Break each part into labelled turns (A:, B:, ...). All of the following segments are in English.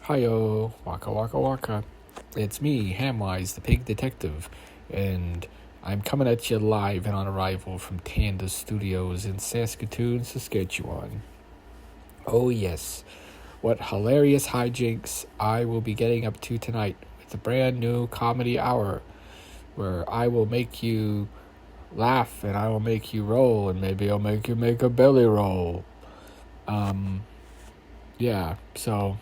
A: Hiyo, waka waka waka. It's me, Hamwise, the pig detective, and I'm coming at you live and on arrival from Tanda Studios in Saskatoon, Saskatchewan. Oh yes, what hilarious hijinks I will be getting up to tonight with a brand new comedy hour, where I will make you laugh and I will make you roll and maybe I'll make you make a belly roll. Yeah, so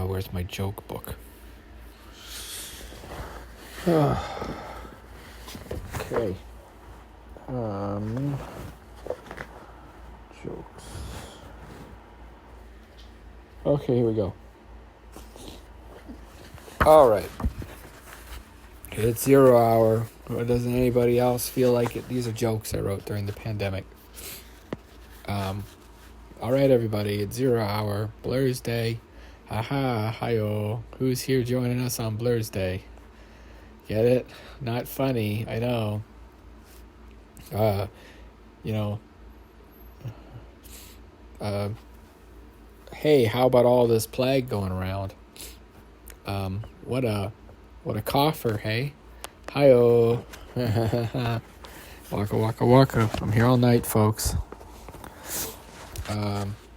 A: where's my joke book? Okay. Jokes. Okay, here we go. All right. It's 0 hour. Doesn't anybody else feel like it? These are jokes I wrote during the pandemic. All right, everybody. It's 0 hour. Blur's Day. Haha, hi-yo. Who's here joining us on Blur's Day? Get it? Not funny. I know. Hey, how about all this plague going around? What a coffer, hey? Hi-yo. Waka waka waka. I'm here all night, folks.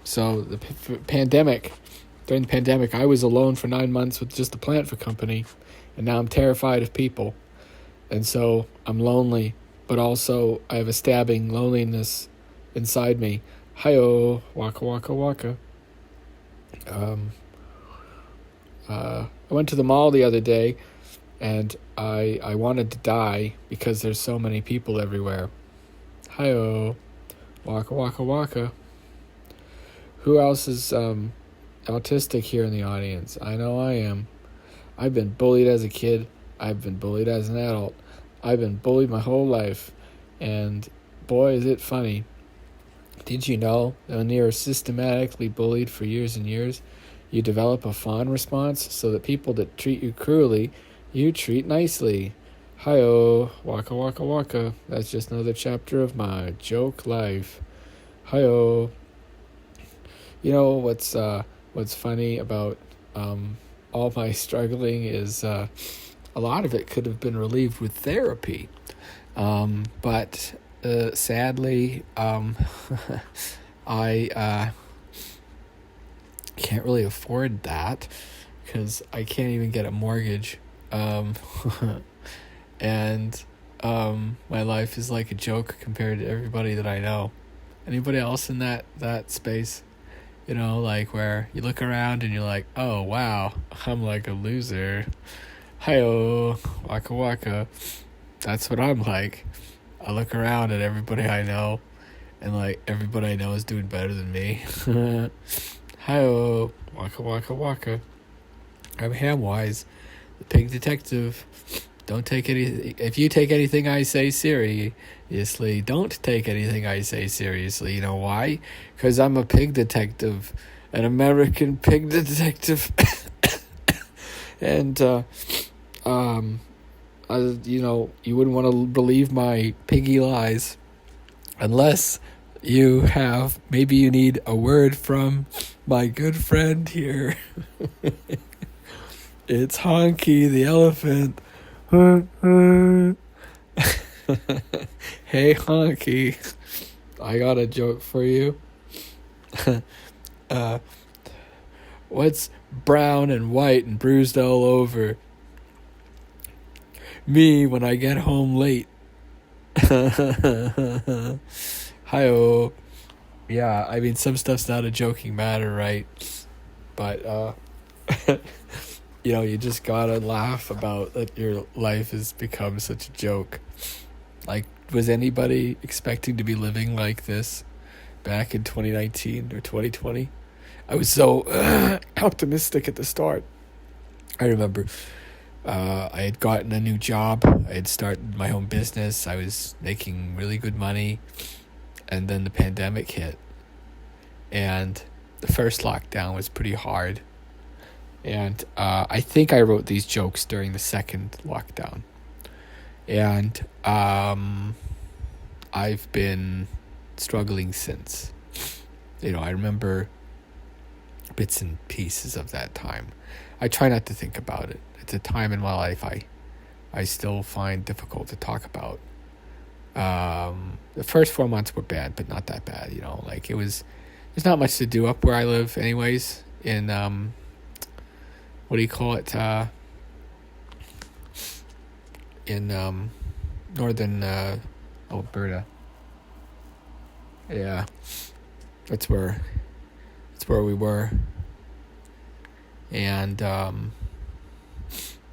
A: So the pandemic, during the pandemic, I was alone for 9 months with just a plant food company, and now I'm terrified of people. And so I'm lonely, but also I have a stabbing loneliness inside me. Hi-yo, waka waka waka. I went to the mall the other day, and I wanted to die because there's so many people everywhere. Hi-yo, waka waka waka. Who else is autistic here in the audience? I know I am. I've been bullied as a kid. I've been bullied as an adult. I've been bullied my whole life. And boy, is it funny. Did you know that when you're systematically bullied for years and years, you develop a fawn response so that people that treat you cruelly, you treat nicely? Hi-yo, waka waka waka. That's just another chapter of my joke life. Hi-yo. You know what's funny about all my struggling is a lot of it could have been relieved with therapy, but sadly I can't really afford that because I can't even get a mortgage, and my life is like a joke compared to everybody that I know. Anybody else in that space? You know, like where you look around and you're like, oh, wow, I'm like a loser. Hi-yo, waka waka. That's what I'm like. I look around at everybody I know, and like everybody I know is doing better than me. Hi-yo, waka waka waka. I'm Hamwise, the pig detective. Don't take any. If you take anything I say seriously, don't take anything I say seriously. You know why? Because I'm a pig detective, an American pig detective, and you wouldn't want to believe my piggy lies, unless you need a word from my good friend here. It's Honky the elephant. Hey Honky, I got a joke for you. What's brown and white and bruised all over? Me when I get home late. Hi-oh. Yeah, I mean, some stuff's not a joking matter, right? But you just gotta laugh about that your life has become such a joke. Like, was anybody expecting to be living like this back in 2019 or 2020? I was so optimistic at the start. I remember I had gotten a new job. I had started my own business. I was making really good money. And then the pandemic hit. And the first lockdown was pretty hard. And I think I wrote these jokes during the second lockdown. And I've been struggling since. I remember bits and pieces of that time. I try not to think about it. It's a time in my life I still find difficult to talk about. The first 4 months were bad, but not that bad, like there's not much to do up where I live anyways, in, what do you call it, in, northern, Alberta. Yeah, that's where we were, and,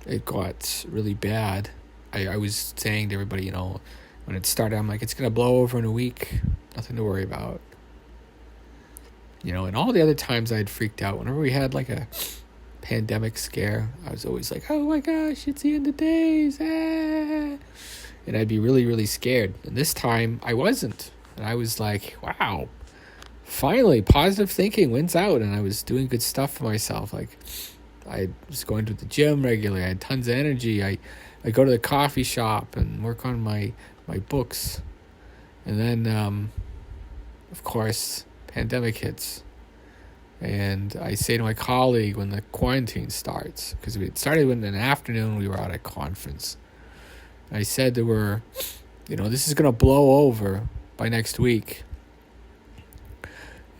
A: it got really bad. I was saying to everybody, when it started, I'm like, it's going to blow over in a week. Nothing to worry about. And all the other times I had freaked out, whenever we had like a pandemic scare, I was always like, oh my gosh, it's the end of days. Ah. And I'd be really, really scared. And this time I wasn't. And I was like, wow, finally, positive thinking wins out. And I was doing good stuff for myself. Like, I was going to the gym regularly. I had tons of energy. I go to the coffee shop and work on my books. And then, of course, pandemic hits. And I say to my colleague when the quarantine starts, because it started in the afternoon, we were at a conference. I said to her, this is going to blow over by next week.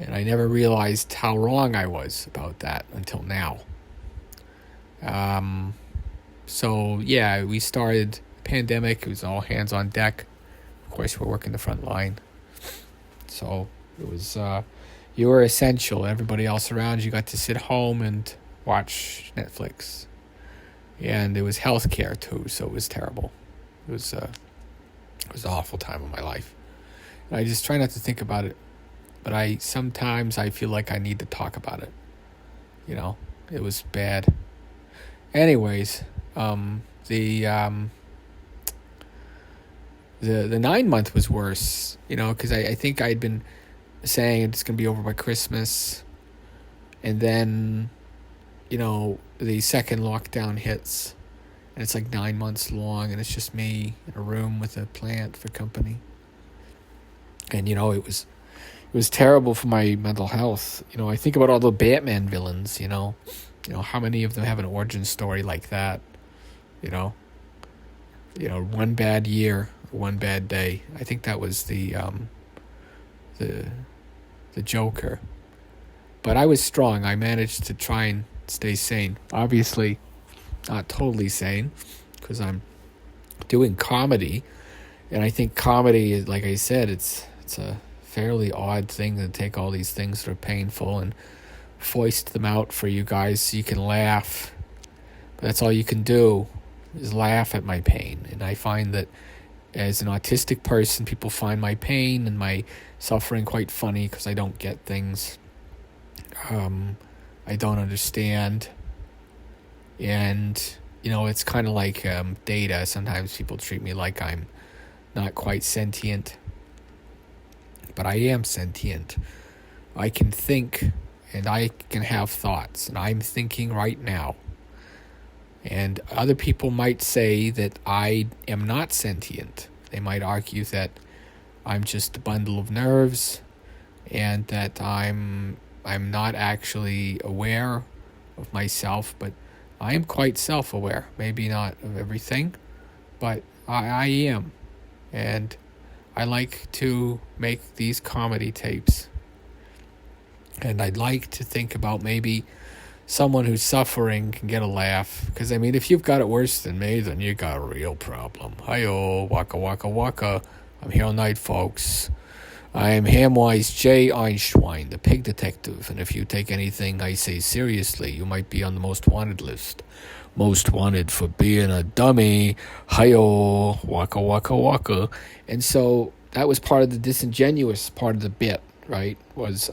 A: And I never realized how wrong I was about that until now. So yeah, we started pandemic. It was all hands on deck. Of course, we're working the front line. So it was, you were essential. Everybody else around you got to sit home and watch Netflix. And it was healthcare too, so it was terrible. It was an awful time of my life. And I just try not to think about it. But sometimes I feel like I need to talk about it. It was bad. Anyways, the 9 month was worse, because I think I'd been saying it's going to be over by Christmas. And then, the second lockdown hits. And it's like 9 months long. And it's just me in a room with a plant for company. And, it was terrible for my mental health. I think about all the Batman villains, how many of them have an origin story like that, one bad year, one bad day. I think that was the Joker. But I was strong. I managed to try and stay sane. Obviously, not totally sane, because I'm doing comedy. And I think comedy is, like I said, it's a fairly odd thing to take all these things that are painful and foist them out for you guys so you can laugh. But that's all you can do, is laugh at my pain. And I find that as an autistic person, people find my pain and my suffering quite funny, because I don't get things. I don't understand. And, it's kind of like data. Sometimes people treat me like I'm not quite sentient. But I am sentient. I can think, and I can have thoughts, and I'm thinking right now. And other people might say that I am not sentient. They might argue that I'm just a bundle of nerves, and that I'm not actually aware of myself, but I am quite self-aware. Maybe not of everything, but I am. And I like to make these comedy tapes. And I'd like to think about maybe someone who's suffering can get a laugh. Because, if you've got it worse than me, then you got a real problem. Hi-yo, waka waka waka. I'm here all night, folks. I am Hamwise J, Einschwein, the pig detective. And if you take anything I say seriously, you might be on the most wanted list. Most wanted for being a dummy. Hi-yo, waka waka waka. And so that was part of the disingenuous part of the bit, right? Was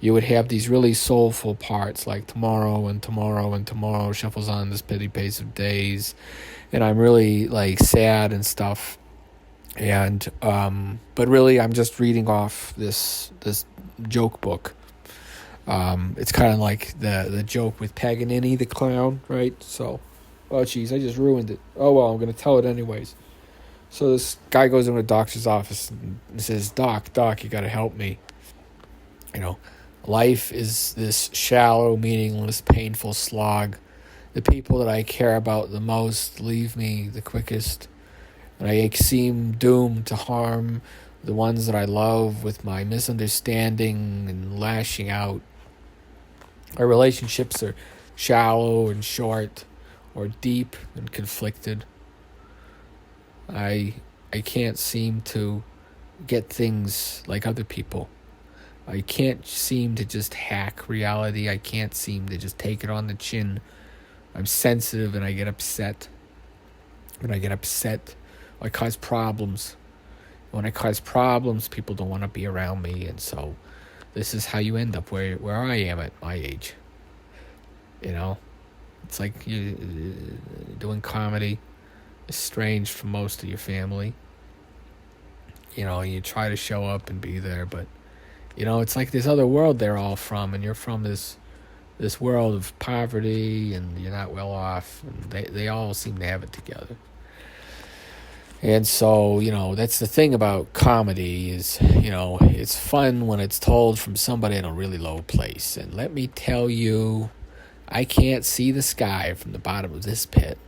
A: you would have these really soulful parts like tomorrow and tomorrow and tomorrow shuffles on this petty pace of days. And I'm really like sad and stuff. And but really I'm just reading off this joke book. It's kind of like the joke with Paganini the clown, right? So, oh geez, I just ruined it. Oh well, I'm gonna tell it anyways. So this guy goes into a doctor's office and says, Doc, you got to help me. Life is this shallow, meaningless, painful slog. The people that I care about the most leave me the quickest. And I seem doomed to harm the ones that I love with my misunderstanding and lashing out. Our relationships are shallow and short, or deep and conflicted. I can't seem to get things like other people. I can't seem to just hack reality. I can't seem to just take it on the chin. I'm sensitive and I get upset. When I get upset, I cause problems. When I cause problems, people don't want to be around me. And so this is how you end up where I am at my age. It's like you doing comedy. Estranged from most of your family. You try to show up and be there, but it's like this other world they're all from, and you're from this world of poverty, and you're not well off, and they all seem to have it together. And so, that's the thing about comedy is, it's fun when it's told from somebody in a really low place. And let me tell you, I can't see the sky from the bottom of this pit.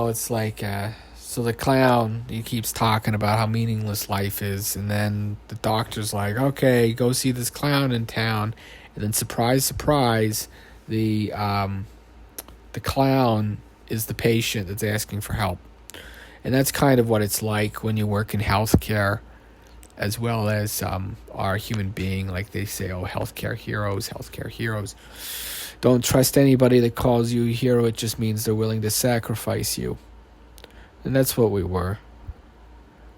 A: It's like, so the clown, he keeps talking about how meaningless life is, and then the doctor's like, okay, go see this clown in town, and then surprise, surprise, the clown is the patient that's asking for help. And that's kind of what it's like when you work in healthcare, as well as our human being. Like they say, healthcare heroes. Don't trust anybody that calls you a hero. It just means they're willing to sacrifice you. And that's what we were.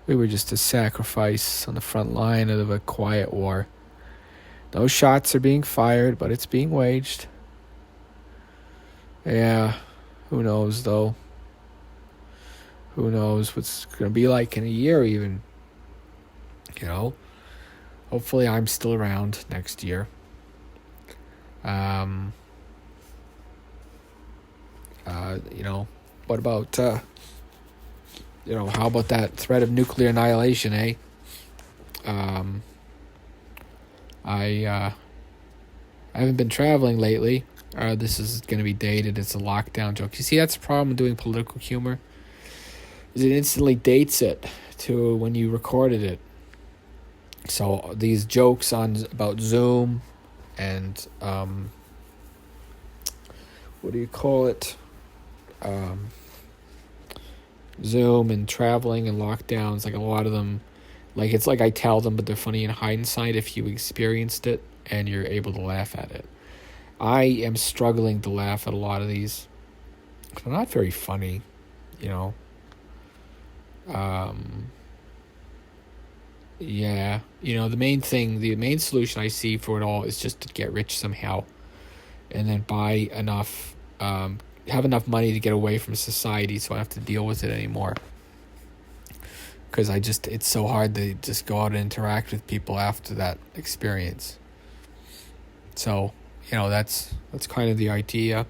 A: We were just a sacrifice on the front line of a quiet war. No shots are being fired, but it's being waged. Yeah, who knows, though? Who knows what's going to be like in a year, even. Hopefully I'm still around next year. What about, how about that threat of nuclear annihilation, eh? I haven't been traveling lately. This is going to be dated. It's a lockdown joke. You see, that's the problem with doing political humor. Is it instantly dates it to when you recorded it. So these jokes about Zoom and what do you call it? Zoom and traveling and lockdowns, like a lot of them, like it's like I tell them, but they're funny in hindsight if you experienced it and you're able to laugh at it. I am struggling to laugh at a lot of these. They're not very funny, Yeah, the main solution I see for it all is just to get rich somehow, and then buy enough, have enough money to get away from society, so I don't have to deal with it anymore. Because it's so hard to just go out and interact with people after that experience. So, that's kind of the idea.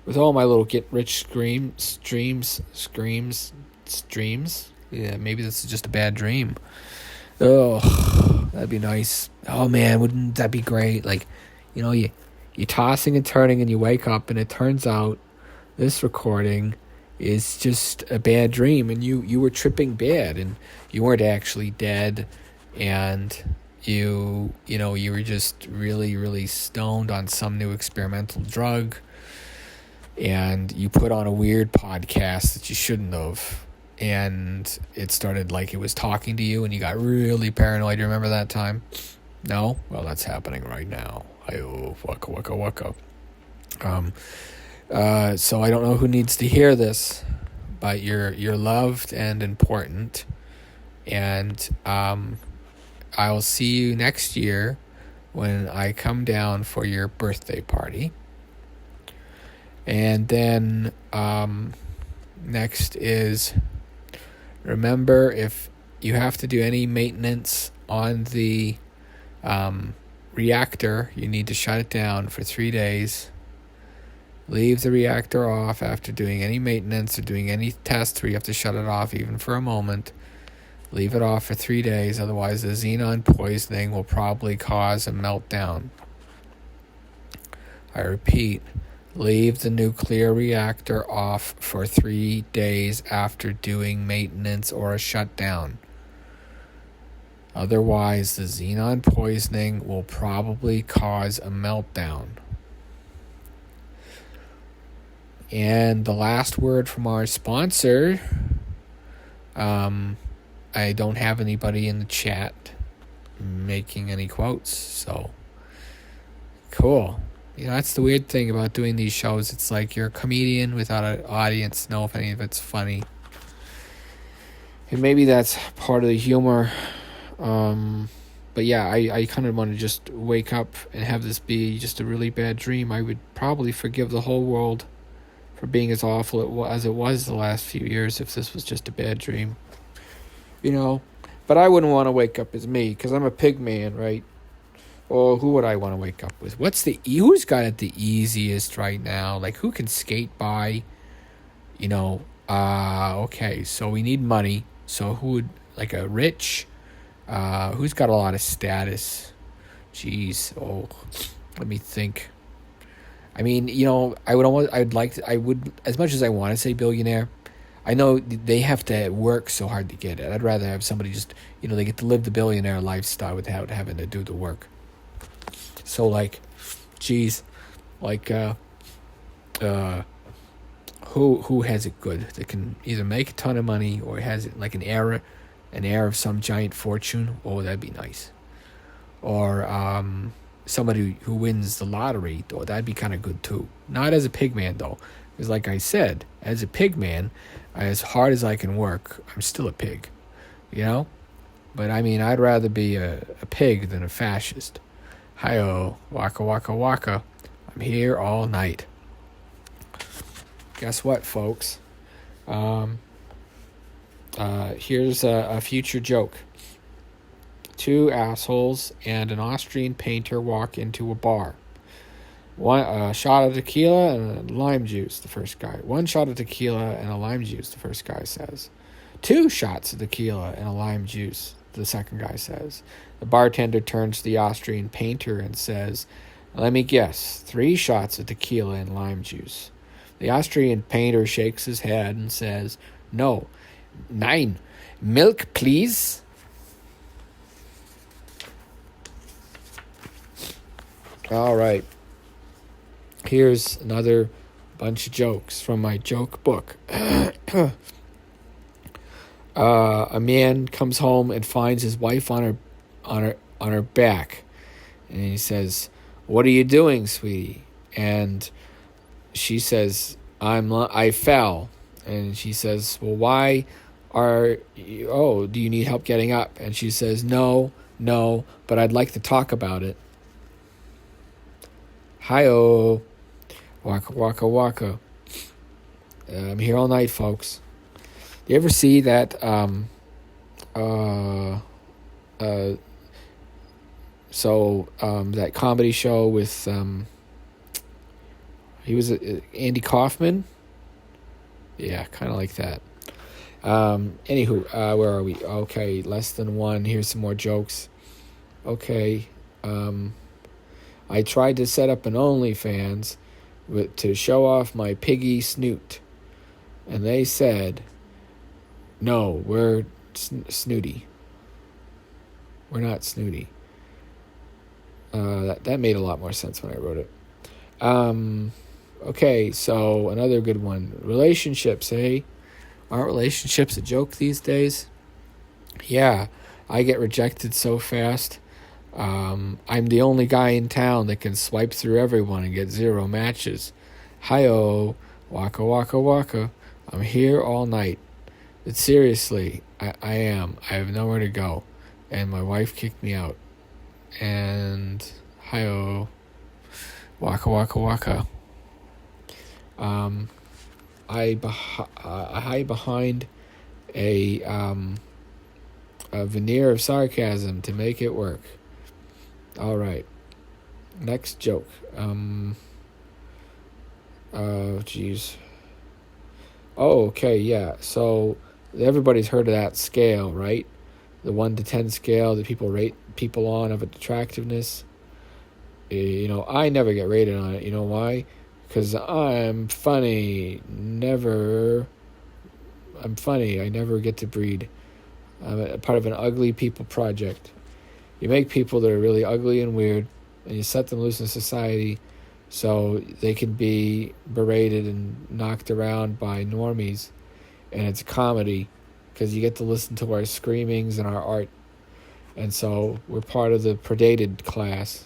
A: With all my little get rich streams. Yeah, maybe this is just a bad dream. Oh, that'd be nice. Oh man, wouldn't that be great? Like, you're tossing and turning and you wake up and it turns out this recording is just a bad dream and you were tripping bad and you weren't actually dead and you were just really, really stoned on some new experimental drug and you put on a weird podcast that you shouldn't have. And it started like it was talking to you and you got really paranoid. Do you remember that time? No? Well, that's happening right now. Hi-oh, waka, waka, waka. So I don't know who needs to hear this, but you're loved and important. And I'll see you next year when I come down for your birthday party. And then next is... remember, if you have to do any maintenance on the reactor, you need to shut it down for 3 days. Leave the reactor off after doing any maintenance or doing any tests where you have to shut it off even for a moment. Leave it off for 3 days, otherwise the xenon poisoning will probably cause a meltdown. I repeat, leave the nuclear reactor off for 3 days after doing maintenance or a shutdown. Otherwise, the xenon poisoning will probably cause a meltdown. And the last word from our sponsor, I don't have anybody in the chat making any quotes, so cool. That's the weird thing about doing these shows. It's like you're a comedian without an audience, know if any of it's funny. And maybe that's part of the humor. But yeah, I kind of want to just wake up and have this be just a really bad dream. I would probably forgive the whole world for being as awful as it was the last few years if this was just a bad dream. But I wouldn't want to wake up as me, because I'm a pig man, right? Or who would I want to wake up with? Who's got it the easiest right now? Like, who can skate by? Okay, so we need money. So who would, like a rich, who's got a lot of status? Jeez, let me think. I mean, I would, as much as I want to say billionaire, I know they have to work so hard to get it. I'd rather have somebody just, they get to live the billionaire lifestyle without having to do the work. So, like, geez, like, who has it good? That can either make a ton of money or has it like an heir of some giant fortune. Oh, that'd be nice. Or somebody who wins the lottery. Oh, that'd be kind of good too. Not as a pig man though, because like I said, as a pig man, as hard as I can work, I'm still a pig. But I mean, I'd rather be a pig than a fascist. Hi-oh, waka waka waka. I'm here all night. Guess what, folks? Here's a future joke. 2 assholes and an Austrian painter walk into a bar. One shot of tequila and a lime juice, the first guy. 1 shot of tequila and a lime juice, the first guy says. 2 shots of tequila and a lime juice, the second guy says. The bartender turns to the Austrian painter and says, let me guess, 3 shots of tequila and lime juice. The Austrian painter shakes his head and says, no, 9. Milk, please. All right. Here's another bunch of jokes from my joke book. A man comes home and finds his wife on her back, and he says, "What are you doing, sweetie?" And she says, "I fell." And she says, "Well, why do you need help getting up?" And she says, No, but I'd like to talk about it." Hi-oh. Waka, waka, waka. I'm here all night, folks. You ever see that, that comedy show with, he was Andy Kaufman? Yeah, kind of like that. Anywho, where are we? Okay, less than 1. Here's some more jokes. Okay, I tried to set up an OnlyFans to show off my piggy snoot. And they said, no, we're snooty. We're not snooty. That made a lot more sense when I wrote it. Okay, so another good one. Relationships, eh? Aren't relationships a joke these days? Yeah, I get rejected so fast. I'm the only guy in town that can swipe through everyone and get 0 matches. Hi-oh, waka waka waka. I'm here all night. But seriously, I am. I have nowhere to go. And my wife kicked me out. And hi-oh, waka waka waka. I hide behind a veneer of sarcasm to make it work. All right. Next joke. Geez. Oh, okay, yeah. So everybody's heard of that scale, right? The 1 to 10 scale that people rate people on of attractiveness. I never get rated on it. You know why? Because I'm funny. I'm funny. I never get to breed. I'm a part of an ugly people project. You make people that are really ugly and weird, and you set them loose in society so they can be berated and knocked around by normies. And it's comedy because you get to listen to our screamings and our art. And so we're part of the predated class.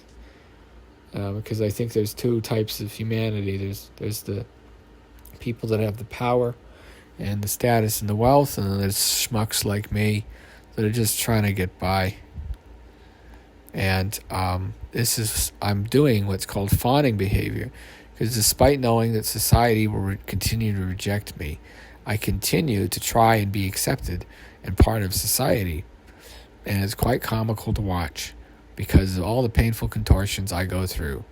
A: Because I think there's 2 types of humanity. There's the people that have the power and the status and the wealth, and then there's schmucks like me that are just trying to get by. And I'm doing what's called fawning behavior, because despite knowing that society will continue to reject me, I continue to try and be accepted and part of society. And it's quite comical to watch because of all the painful contortions I go through.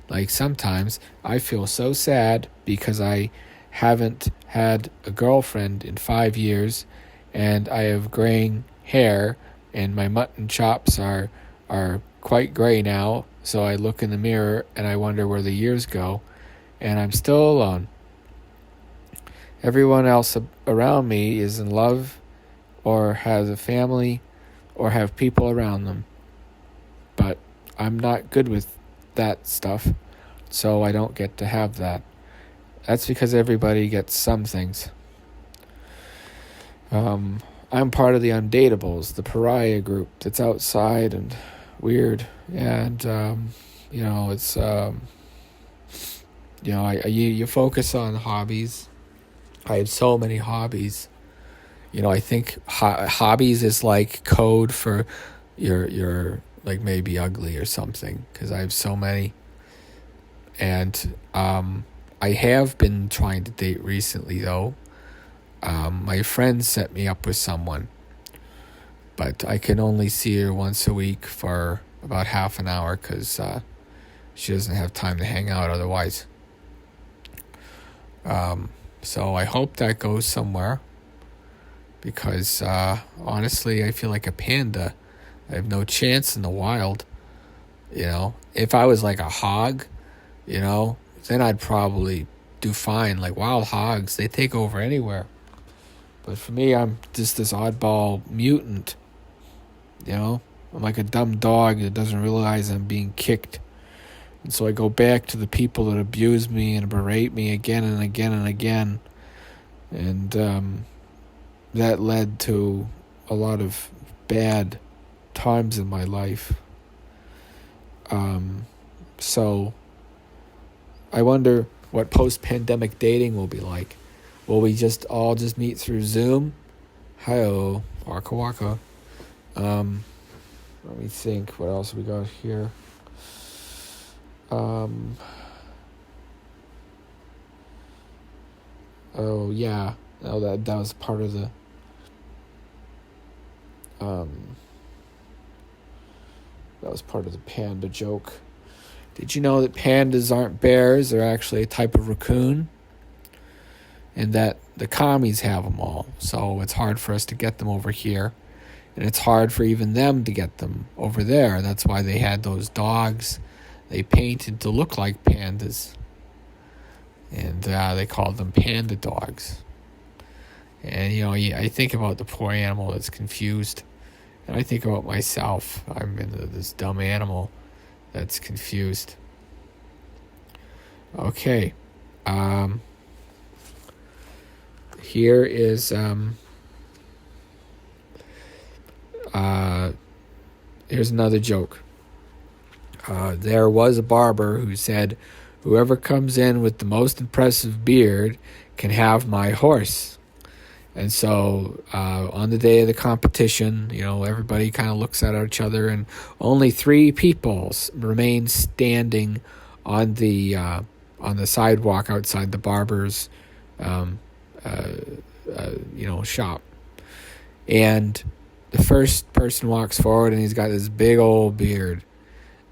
A: Like sometimes I feel so sad because I haven't had a girlfriend in 5 years, and I have graying hair, and my mutton chops are quite gray now, so I look in the mirror and I wonder where the years go, and I'm still alone. Everyone else around me is in love or has a family or have people around them. But I'm not good with that stuff, so I don't get to have that. That's because everybody gets some things. I'm part of the undateables, the pariah group that's outside and weird. And, it's, you focus on hobbies. I have so many hobbies. I think hobbies is like code for your like maybe ugly or something, because I have so many. And I have been trying to date recently, though. My friend set me up with someone, but I can only see her once a week for about half an hour because she doesn't have time to hang out otherwise. So I hope that goes somewhere, because honestly, I feel like a panda. I have no chance in the wild. If I was like a hog, then I'd probably do fine. Like wild hogs, they take over anywhere. But for me, I'm just this oddball mutant. I'm like a dumb dog that doesn't realize I'm being kicked. And so I go back to the people that abuse me and berate me again and again and again. And that led to a lot of bad times in my life. So I wonder what post-pandemic dating will be like. Will we all meet through Zoom? Hi-oh, waka waka. Let me think, what else we got here? Oh yeah, no, that was part of the panda joke. Did you know that pandas aren't bears? They're actually a type of raccoon, and that the commies have them all. So it's hard for us to get them over here, and it's hard for even them to get them over there. That's why they had those dogs they painted to look like pandas, and they called them panda dogs. And I think about the poor animal that's confused, and I think about myself. I'm this dumb animal that's confused. Okay. Here is here's another joke. There was a barber who said, "Whoever comes in with the most impressive beard can have my horse." And so on the day of the competition, everybody kind of looks at each other, and only 3 people remain standing on the sidewalk outside the barber's shop. And the first person walks forward, and he's got this big old beard.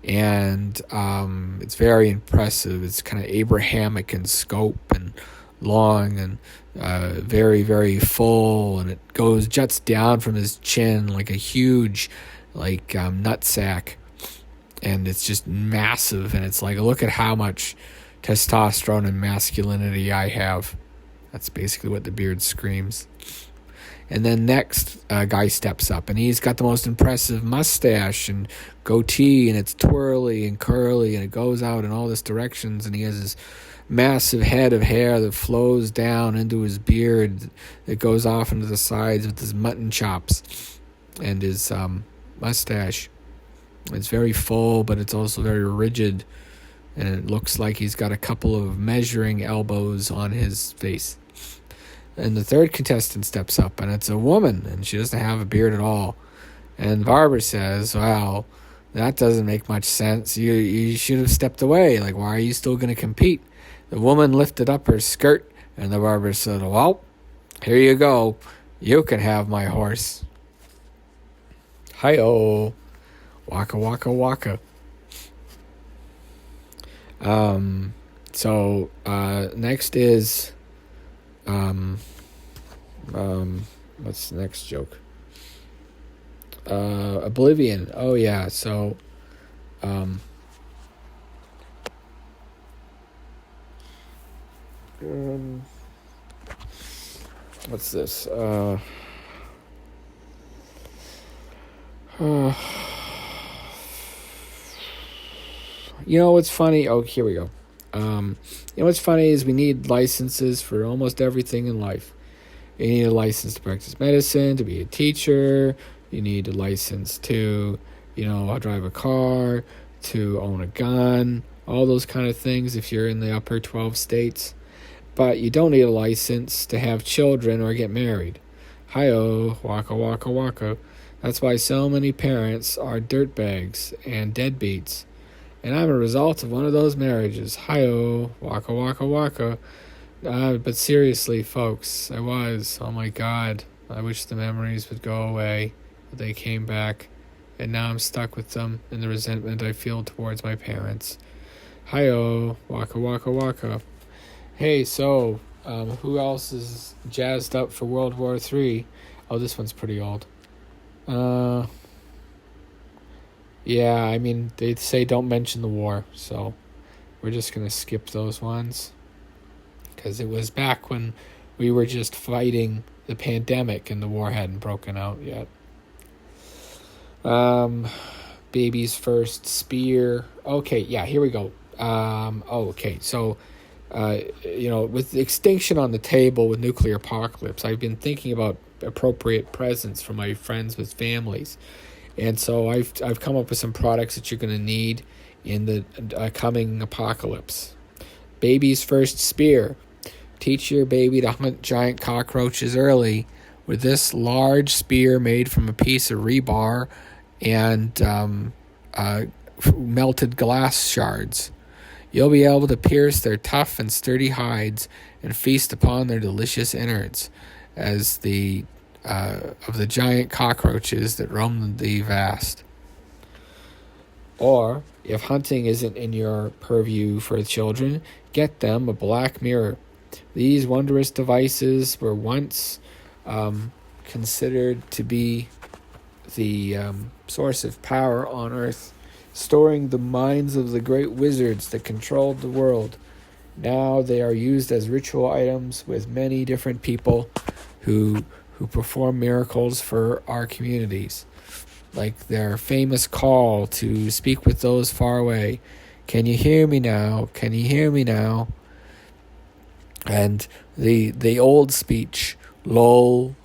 A: and it's very impressive. It's kind of Abrahamic in scope and long and very, very full, and it juts down from his chin like a huge nutsack, and it's just massive, and it's like, look at how much testosterone and masculinity I have. That's basically what the beard screams. And then next, a guy steps up, and he's got the most impressive mustache and goatee, and it's twirly and curly, and it goes out in all this directions, and he has this massive head of hair that flows down into his beard that goes off into the sides with his mutton chops and his mustache. It's very full, but it's also very rigid, and it looks like he's got a couple of measuring elbows on his face. And the third contestant steps up, and it's a woman, and she doesn't have a beard at all. And Barbara says, well, that doesn't make much sense. You should have stepped away. Like, why are you still going to compete? The woman lifted up her skirt, and the barber said, well, here you go. You can have my horse. Hi-oh. Waka, waka, waka. So, next is... what's the next joke? Oblivion. Oh yeah. So, what's this? You know what's funny? Oh, here we go. You know what's funny is we need licenses for almost everything in life. You need a license to practice medicine, to be a teacher. You need a license to, drive a car, to own a gun, all those kind of things if you're in the upper 12 states. But you don't need a license to have children or get married. Hi-oh, waka, waka, waka. That's why so many parents are dirtbags and deadbeats. And I'm a result of one of those marriages. Hi-oh, waka, waka, waka. But seriously, folks, I was. Oh my God. I wish the memories would go away. But they came back. And now I'm stuck with them and the resentment I feel towards my parents. Hi-oh, waka, waka, waka. Hey, so, who else is jazzed up for World War III? Oh, this one's pretty old. Yeah, I mean, they say don't mention the war, so we're just going to skip those ones. Because it was back when we were just fighting the pandemic and the war hadn't broken out yet. Baby's first spear. Okay, yeah, here we go. Okay, so, with the extinction on the table with nuclear apocalypse, I've been thinking about appropriate presents for my friends with families. And so I've come up with some products that you're going to need in the coming apocalypse. Baby's first spear. Teach your baby to hunt giant cockroaches early with this large spear made from a piece of rebar and melted glass shards. You'll be able to pierce their tough and sturdy hides and feast upon their delicious innards as the of the giant cockroaches that roam the vast. Or, if hunting isn't in your purview for children, get them a black mirror. These wondrous devices were once considered to be the source of power on Earth, storing the minds of the great wizards that controlled the world. Now they are used as ritual items with many different people who perform miracles for our communities, like their famous call to speak with those far away. Can you hear me now? Can you hear me now? And the old speech, lol,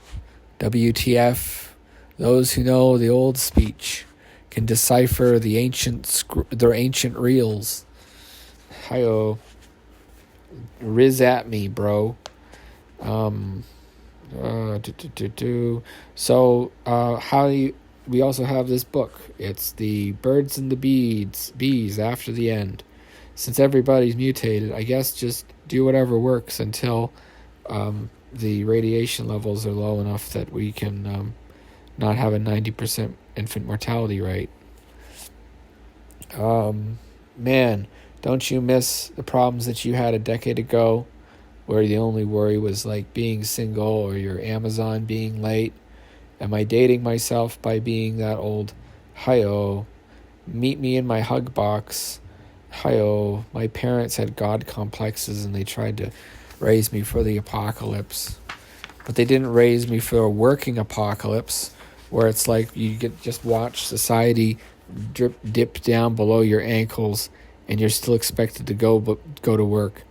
A: WTF. Those who know the old speech can decipher the their ancient reels. Hi-oh. Riz at me, bro. So, we also have this book. It's the Birds and the Bees After the End. Since everybody's mutated, I guess just do whatever works until the radiation levels are low enough that we can not have a 90% infant mortality rate. Man, don't you miss the problems that you had a decade ago, where the only worry was like being single or your Amazon being late? Am I dating myself by being that old? Hi-oh. Meet me in my hug box. Hi-oh. My parents had God complexes and they tried to raise me for the apocalypse. But they didn't raise me for a working apocalypse, where it's like you get just watch society dip down below your ankles and you're still expected to go to work.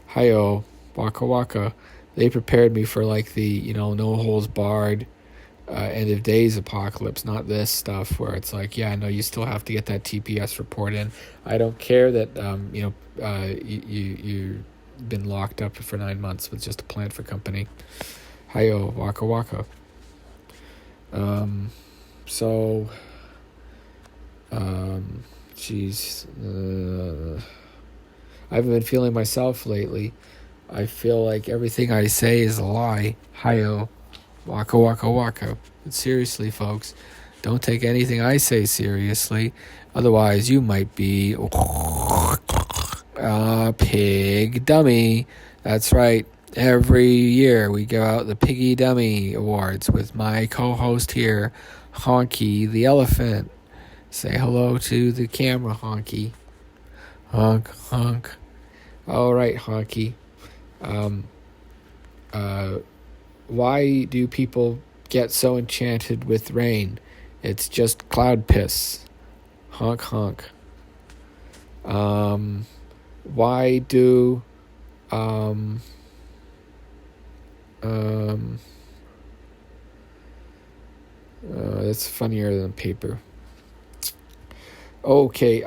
A: Hi-oh. Waka waka. They prepared me for like the, no holds barred end of days apocalypse, not this stuff where it's like, yeah, no, you still have to get that TPS report in. I don't care that you've been locked up for 9 months with just a plant for company. Hi-yo, waka waka. I haven't been feeling myself lately. I feel like everything I say is a lie. Hi-yo. Waka waka waka. But seriously, folks, don't take anything I say seriously. Otherwise, you might be a pig dummy. That's right. Every year we give out the Piggy Dummy Awards with my co-host here, Honky the Elephant. Say hello to the camera, Honky. Honk, honk. All right, Honky. Why do people get so enchanted with rain? It's just cloud piss. Honk, honk. Why do... that's funnier than paper. Okay,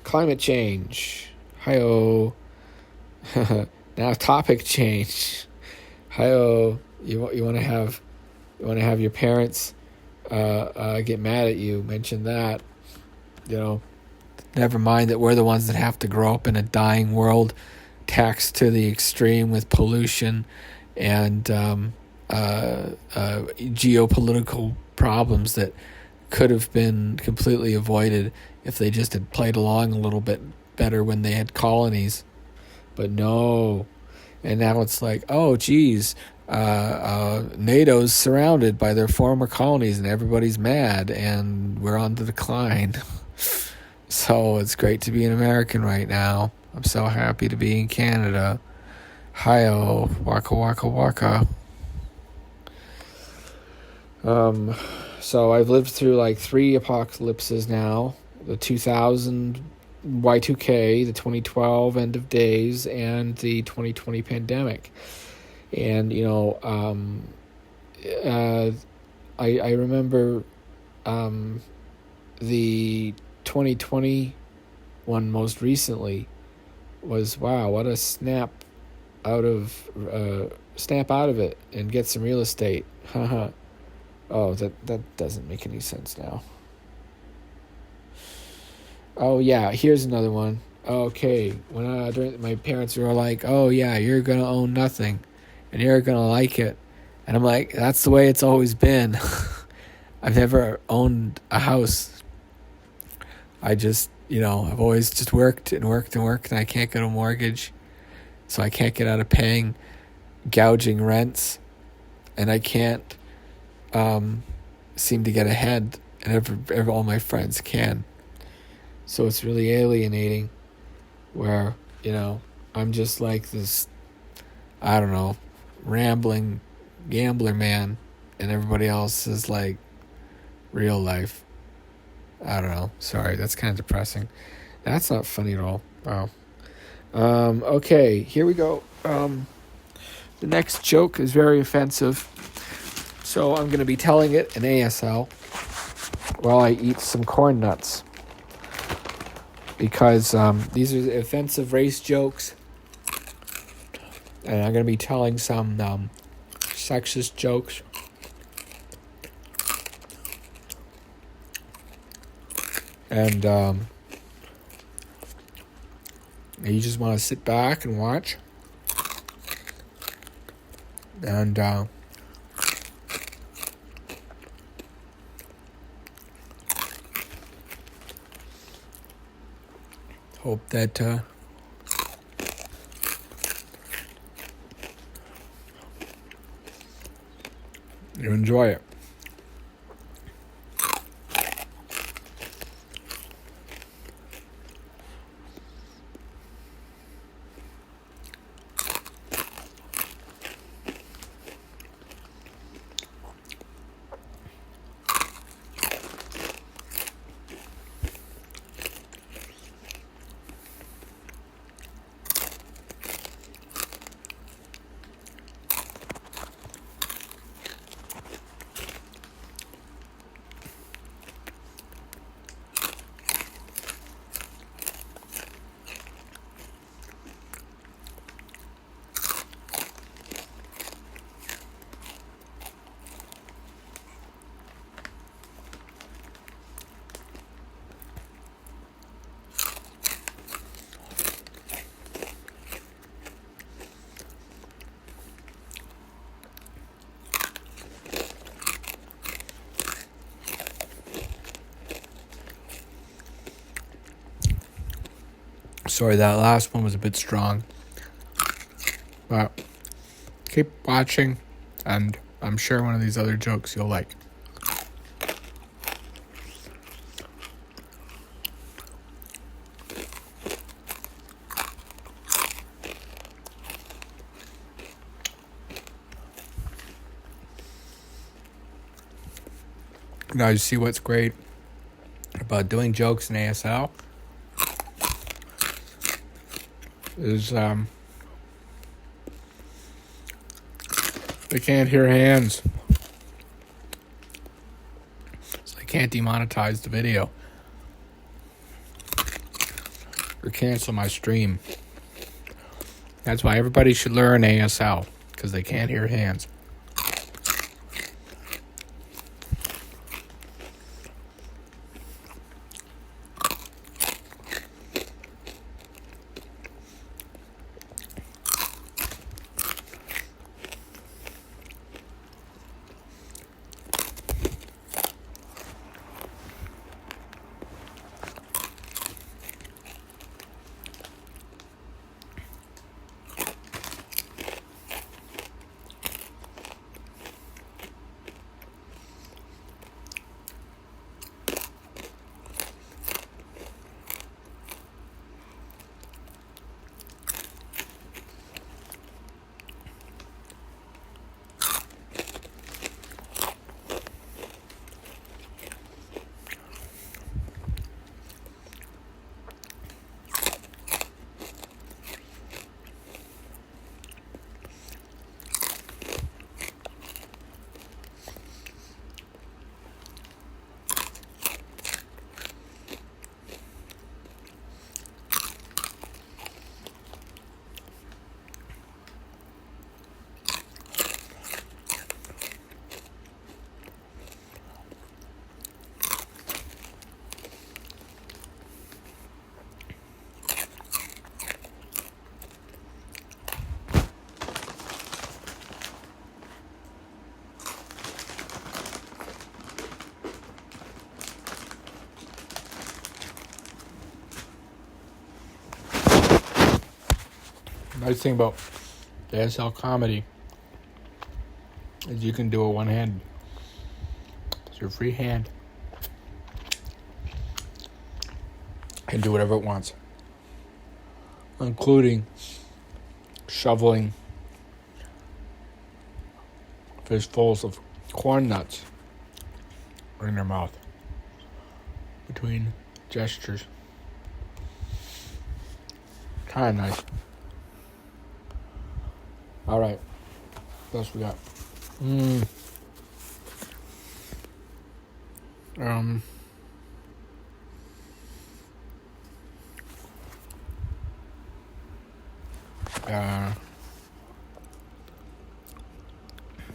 A: climate change. Hi-oh. Now topic change. Hi-oh. You want to have your parents get mad at you. Mention that. Never mind that we're the ones that have to grow up in a dying world, taxed to the extreme with pollution and geopolitical problems that could have been completely avoided if they just had played along a little bit better when they had colonies. But no. And now it's like, oh, geez, NATO's surrounded by their former colonies and everybody's mad and we're on the decline. So it's great to be an American right now. I'm so happy to be in Canada. Hi-oh, waka waka waka. So I've lived through like 3 apocalypses now. The 2000 Y2K, the 2012 end of days, and the 2020 pandemic. And, I remember the 2020 one most recently was, wow, what a snap out of it and get some real estate. Haha. Oh, that doesn't make any sense now. Oh, yeah, here's another one. Okay, when during my parents were like, oh, yeah, you're going to own nothing, and you're going to like it. And I'm like, that's the way it's always been. I've never owned a house. I just, I've always just worked, and I can't get a mortgage. So I can't get out of paying gouging rents, and I can't seem to get ahead, and all my friends can. So it's really alienating where, I'm just like this, I don't know, rambling gambler man, and everybody else is like real life. I don't know. Sorry, that's kind of depressing. That's not funny at all. Wow. Okay, here we go. The next joke is very offensive. So I'm going to be telling it in ASL while I eat some corn nuts. Because these are offensive race jokes. And I'm going to be telling some sexist jokes. And you just want to sit back and watch. And Hope that you enjoy it. Sorry, that last one was a bit strong. But keep watching, and I'm sure one of these other jokes you'll like. Now, you see what's great about doing jokes in ASL? Is they can't hear hands, so they can't demonetize the video or cancel my stream. That's why everybody should learn ASL, because they can't hear hands. Nice thing about ASL comedy is you can do it one-handed. It's your free hand. Can do whatever it wants, including shoveling fistfuls of corn nuts in their mouth between gestures. Kind of nice. All right, what else we got?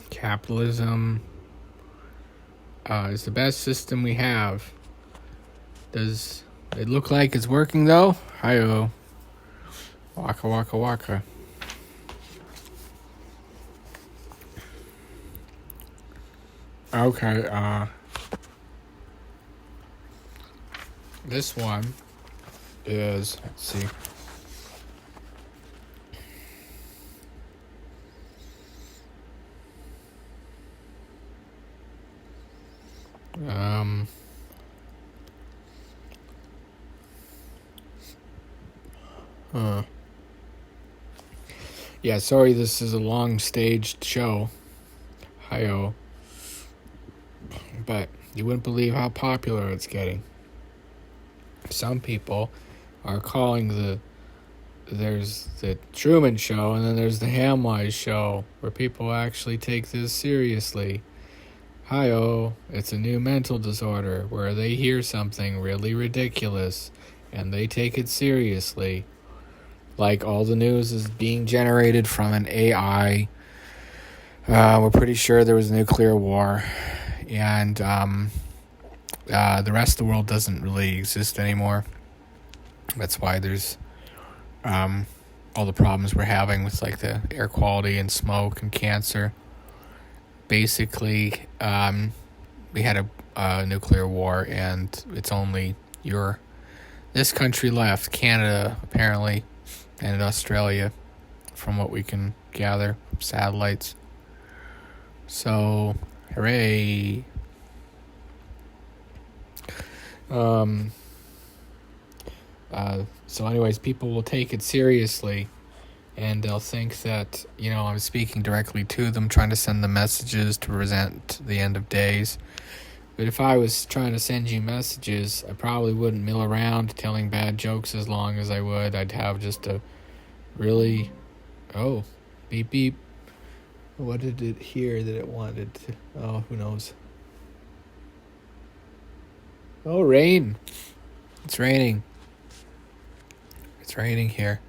A: Capitalism is the best system we have. Does it look like it's working though? Hi-oh. Waka waka waka. Okay, this one is, let's see. Yeah, sorry, this is a long staged show. Hi-oh. But you wouldn't believe how popular it's getting. Some people are calling there's the Truman Show, and then there's the Hamwise Show, where people actually take this seriously. Hi-oh, it's a new mental disorder where they hear something really ridiculous and they take it seriously. Like all the news is being generated from an AI. We're pretty sure there was a nuclear war, and the rest of the world doesn't really exist anymore. That's why there's all the problems we're having with like the air quality and smoke and cancer. Basically, we had a nuclear war, and it's only this country left, Canada apparently, and Australia, from what we can gather from satellites. So, hooray! So anyways, people will take it seriously, and they'll think that, I'm speaking directly to them, trying to send them messages to present the end of days. But if I was trying to send you messages, I probably wouldn't mill around telling bad jokes as long as I would. I'd have just a really... Oh, beep beep. What did it hear that it wanted to... Oh, who knows? Oh, rain. It's raining. It's raining here.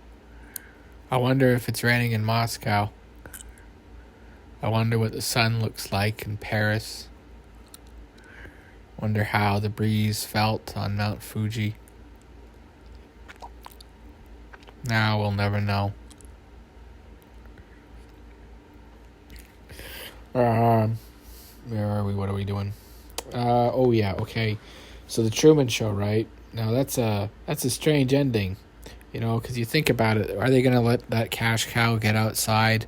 A: I wonder if it's raining in Moscow. I wonder what the sun looks like in Paris. Wonder how the breeze felt on Mount Fuji. Now we'll never know. Where are we? What are we doing? Oh yeah, okay. So the Truman Show, right? Now that's a strange ending. Because you think about it, are they going to let that cash cow get outside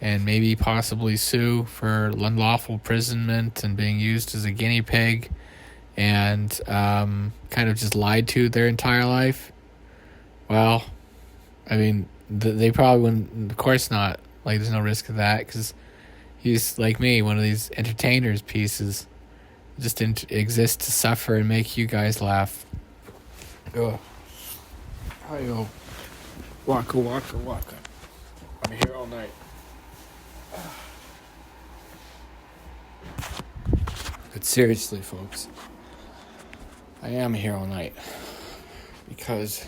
A: and maybe possibly sue for unlawful imprisonment and being used as a guinea pig and kind of just lied to their entire life? Well, I mean, they probably wouldn't, of course not. Like, there's no risk of that because he's, like me, one of these entertainers pieces. Just exist to suffer and make you guys laugh. Ugh. Hi-yo. Waka, waka, waka. I'm here all night. But seriously, folks, I am here all night because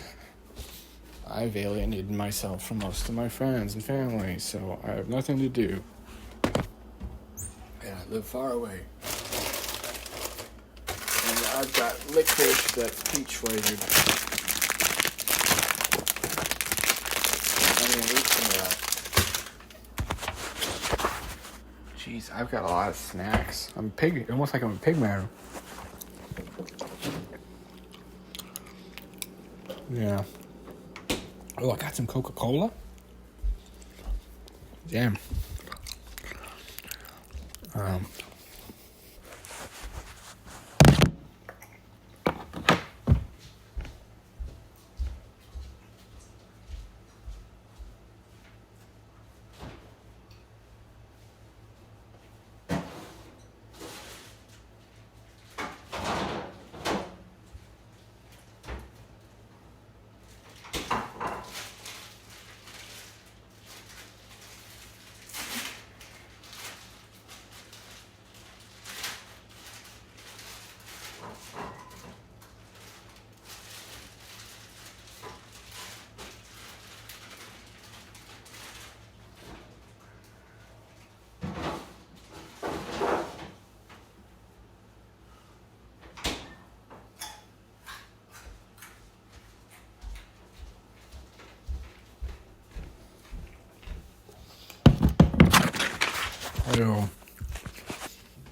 A: I've alienated myself from most of my friends and family, so I have nothing to do. And I live far away. And I've got licorice that's peach flavored. Jeez, I've got a lot of snacks. I'm almost like I'm a pig man. Yeah. Oh, I got some Coca-Cola. Damn. Hello.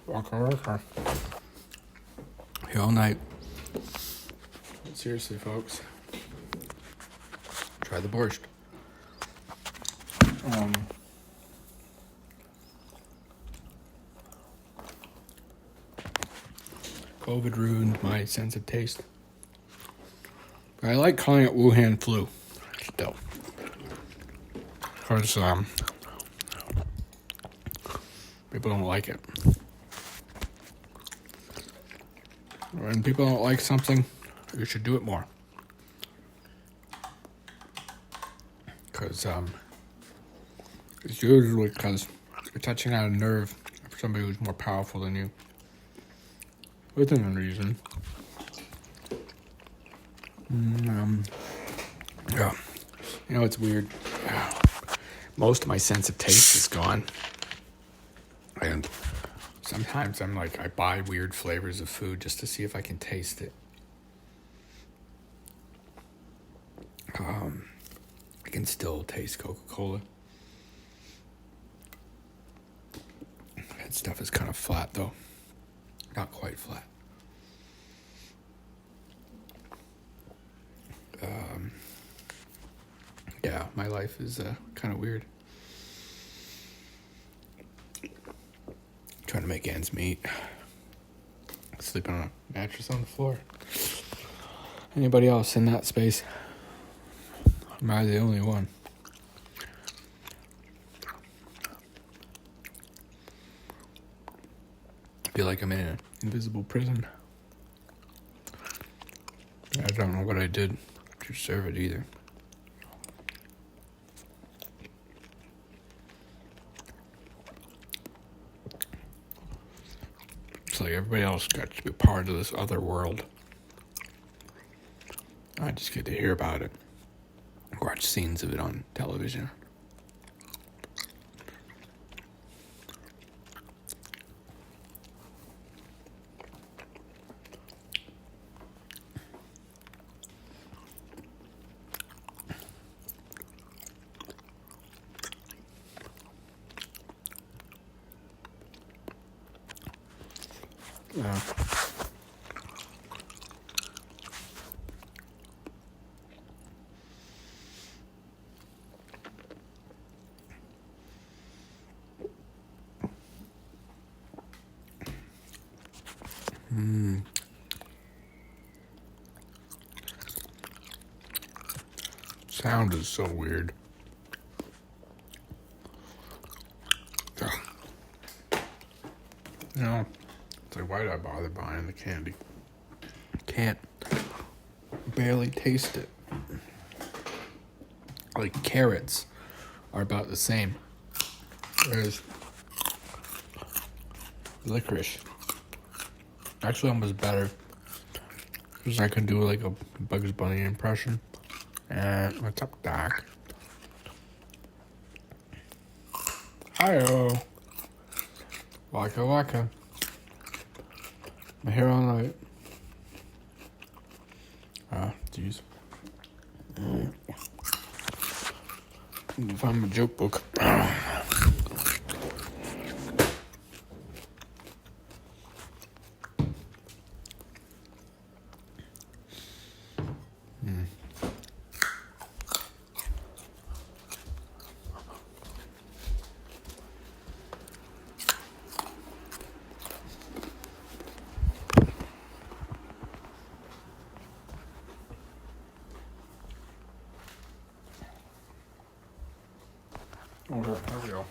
A: Walker. Here all night. Seriously, folks. Try the borscht. COVID ruined my sense of taste. But I like calling it Wuhan flu still. Because people don't like it. When people don't like something, you should do it more. Because it's usually because you're touching on a nerve for somebody who's more powerful than you. Within a reason. Yeah. You know, it's weird. Most of my sense of taste is gone. And sometimes I'm like, I buy weird flavors of food just to see if I can taste it. I can still taste Coca-Cola. That stuff is kind of flat, though. Not quite flat. Yeah, my life is kind of weird. Trying to make ends meet. Sleeping on a mattress on the floor. Anybody else in that space? Am I the only one? I feel like I'm in an invisible prison. I don't know what I did to deserve it either. It's like everybody else got to be part of this other world. I just get to hear about it. Watch scenes of it on television. Yeah. Sound is so weird. Ugh. You know, it's like, why did I bother buying the candy? Can't barely taste it. Like, carrots are about the same. Whereas licorice, actually almost better. Because I can do like a Bugs Bunny impression. And what's up, Doc? Hi-oh. Waka waka. My hair all night. Jeez. Need to find my joke book. Okay, there we go.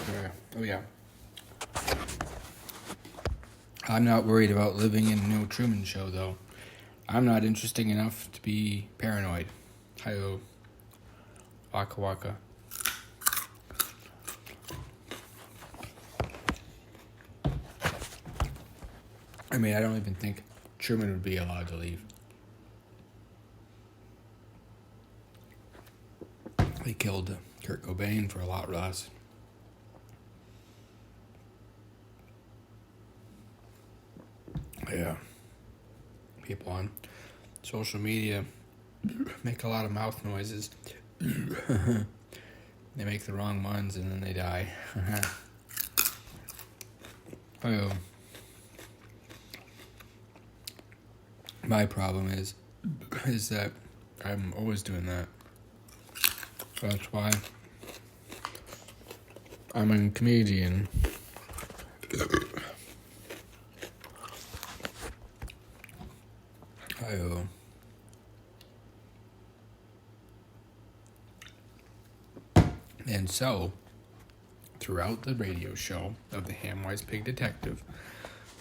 A: Okay. Oh yeah. I'm not worried about living in No Truman Show, though. I'm not interesting enough to be paranoid. Hi-oh. Waka waka. I mean, I don't even think Truman would be allowed to leave. They killed Kurt Cobain for a lot less. Yeah. People on social media make a lot of mouth noises. They make the wrong ones and then they die. Oh. My problem is that I'm always doing that. That's why I'm a comedian. Hi-oh. And so, throughout the radio show of the Hamwise Pig Detective,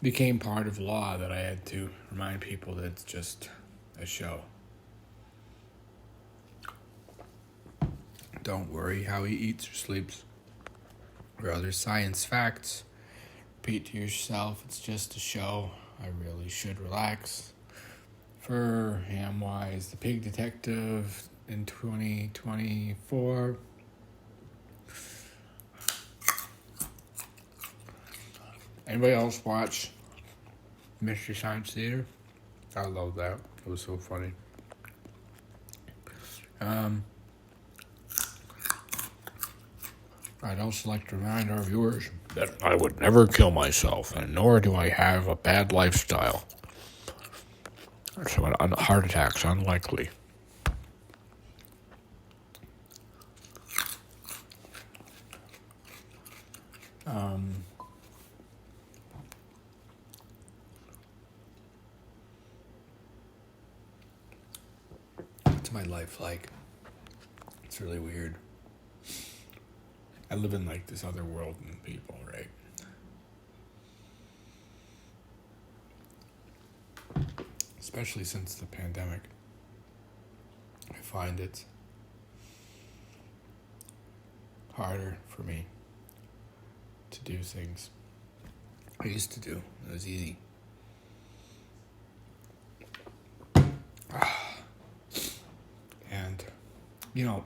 A: became part of law that I had to remind people that it's just a show. Don't worry how he eats or sleeps or other science facts. Repeat to yourself, it's just a show. I really should relax. For Hamwise, the Pig Detective in 2024. Anybody else watch Mystery Science Theater? I love that. It was so funny. I'd also like to remind our viewers that I would never kill myself, and nor do I have a bad lifestyle. So a heart attack's unlikely. What's my life like? It's really weird. I live in like this other world than people, right? Especially since the pandemic. I find it's harder for me to do things I used to do. It was easy. And, you know,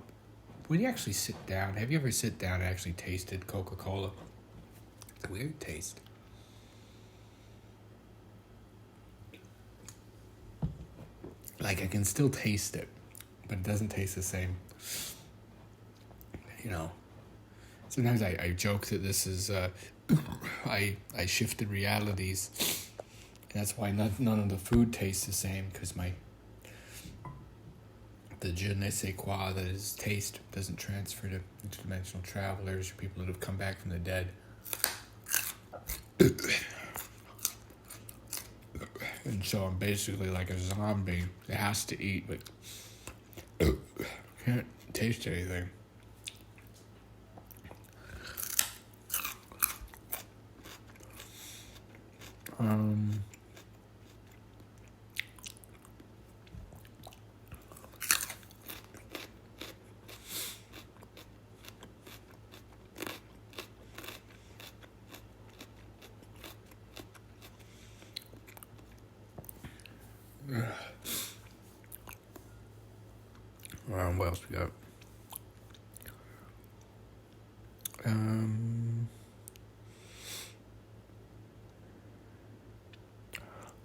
A: when you actually sit down, have you ever sit down and actually tasted Coca-Cola? It's a weird taste. Like, I can still taste it, but it doesn't taste the same. You know, sometimes I joke that this is, I shifted realities. And that's why none of the food tastes the same, because the je ne sais quoi that is taste doesn't transfer to interdimensional travelers or people that have come back from the dead. And so I'm basically like a zombie that has to eat, but can't taste anything. What else we got?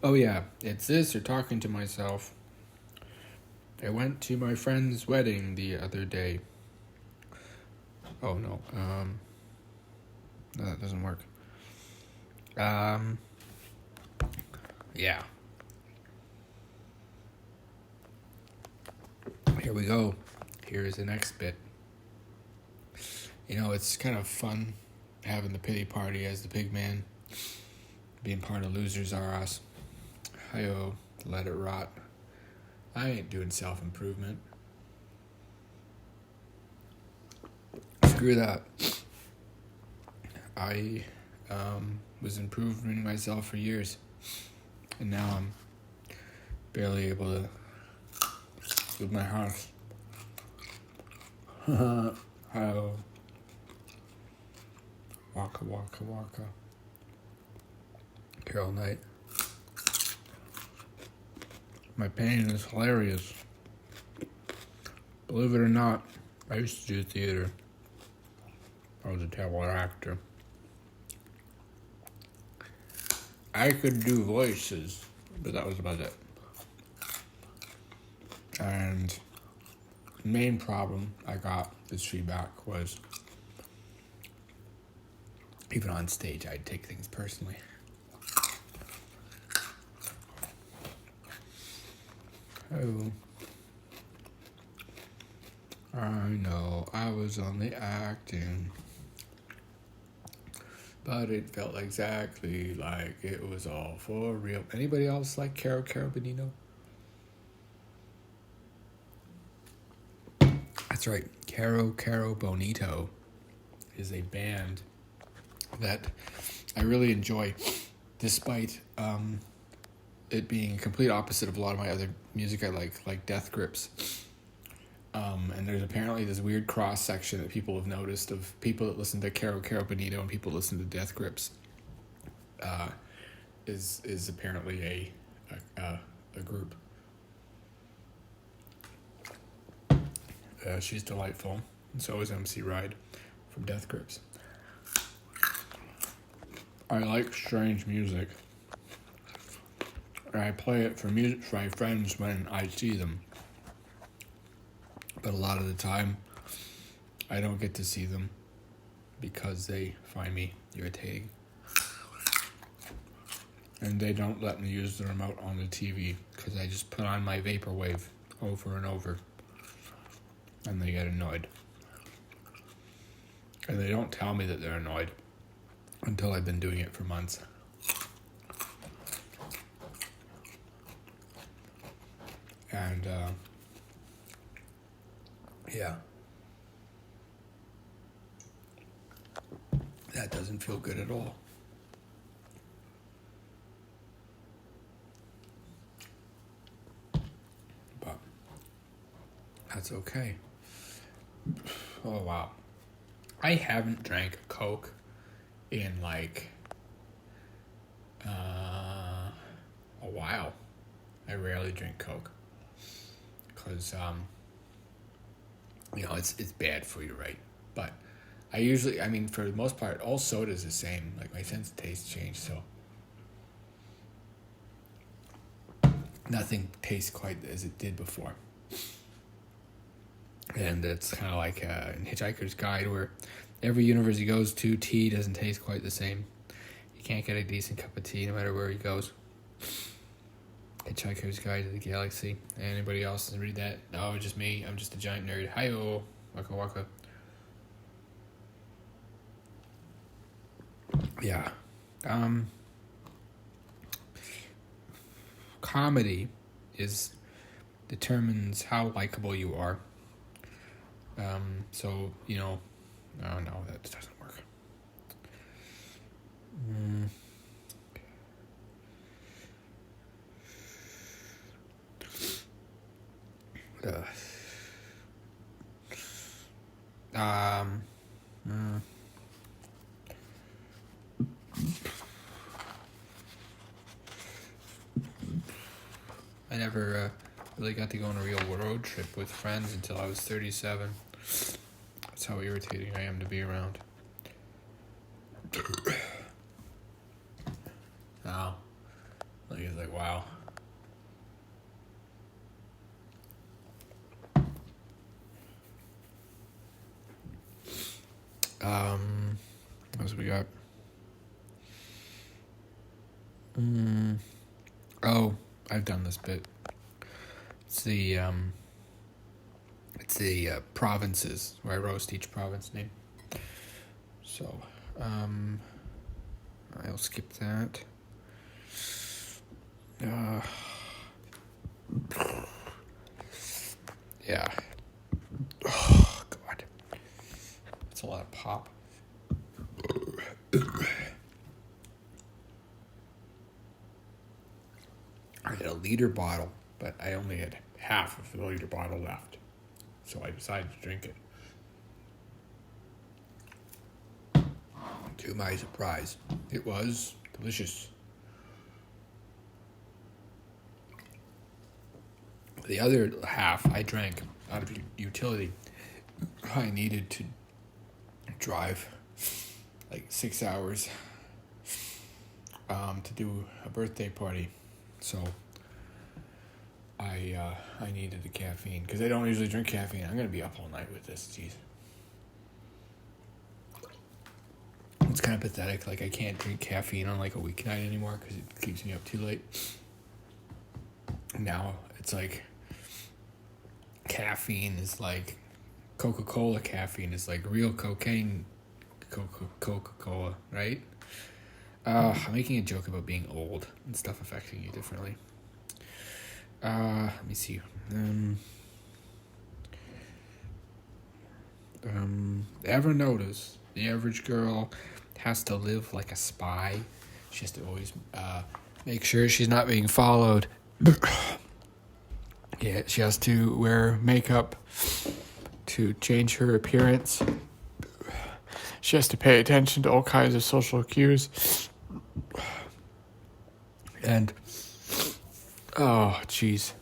A: Oh yeah, it's this or talking to myself. I went to my friend's wedding the other day. Oh no, no, that doesn't work. Yeah. Here we go. Here is the next bit. You know, it's kind of fun having the pity party as the pig man, being part of Losers R Us. Hi-oh, let it rot. I ain't doing self-improvement. Screw that. I was improving myself for years, and now I'm barely able to leave my house. Hi-oh. Waka, waka, waka. Carol Knight. My pain is hilarious. Believe it or not, I used to do theater. I was a terrible actor. I could do voices, but that was about it. And the main problem I got this feedback was, even on stage, I'd take things personally. Oh, I know I was only acting, but it felt exactly like it was all for real. Anybody else like Caro Bonito? That's right, Caro Bonito is a band that I really enjoy, despite it being a complete opposite of a lot of my other music I like Death Grips. And there's apparently this weird cross section that people have noticed of people that listen to Caro Bonito and people that listen to Death Grips. Is apparently a group. She's delightful, and so is MC Ride from Death Grips. I like strange music. I play it for my friends when I see them. But a lot of the time, I don't get to see them because they find me irritating. And they don't let me use the remote on the TV because I just put on my vaporwave over and over. And they get annoyed. And they don't tell me that they're annoyed until I've been doing it for months. And, yeah. That doesn't feel good at all. But that's okay. Oh, wow. I haven't drank a Coke in like a while. I rarely drink Coke because it's bad for you, right? But I usually, for the most part, all soda is the same. Like, my sense of taste changed, so nothing tastes quite as it did before. And it's kind of like in Hitchhiker's Guide, where every universe he goes to, tea doesn't taste quite the same. You can't get a decent cup of tea no matter where he goes. Hitchhiker's Guide to the Galaxy. Anybody else can read that? No, just me. I'm just a giant nerd. Hi-oh. Waka waka. Yeah. Comedy determines how likable you are. So, oh no, that doesn't work. I never really got to go on a real road trip with friends until I was 37. That's how irritating I am to be around. Now, it's like, wow. What else we got? Oh, I've done this bit. It's the provinces, where I roast each province name. So, I'll skip that. Yeah. Oh, God. That's a lot of pop. I had a liter bottle, but I only had half of the liter bottle left. So I decided to drink it. To my surprise, it was delicious. The other half I drank out of utility. I needed to drive like 6 hours to do a birthday party. So I needed the caffeine because I don't usually drink caffeine. I'm going to be up all night with this. Jeez. It's kind of pathetic. Like, I can't drink caffeine on like a weeknight anymore because it keeps me up too late. Now it's like caffeine is like Coca-Cola caffeine is like real cocaine Coca-Cola, right? I'm making a joke about being old and stuff affecting you differently. Let me see. Ever notice the average girl has to live like a spy? She has to always make sure she's not being followed. Yeah, she has to wear makeup to change her appearance. She has to pay attention to all kinds of social cues. And, oh, jeez.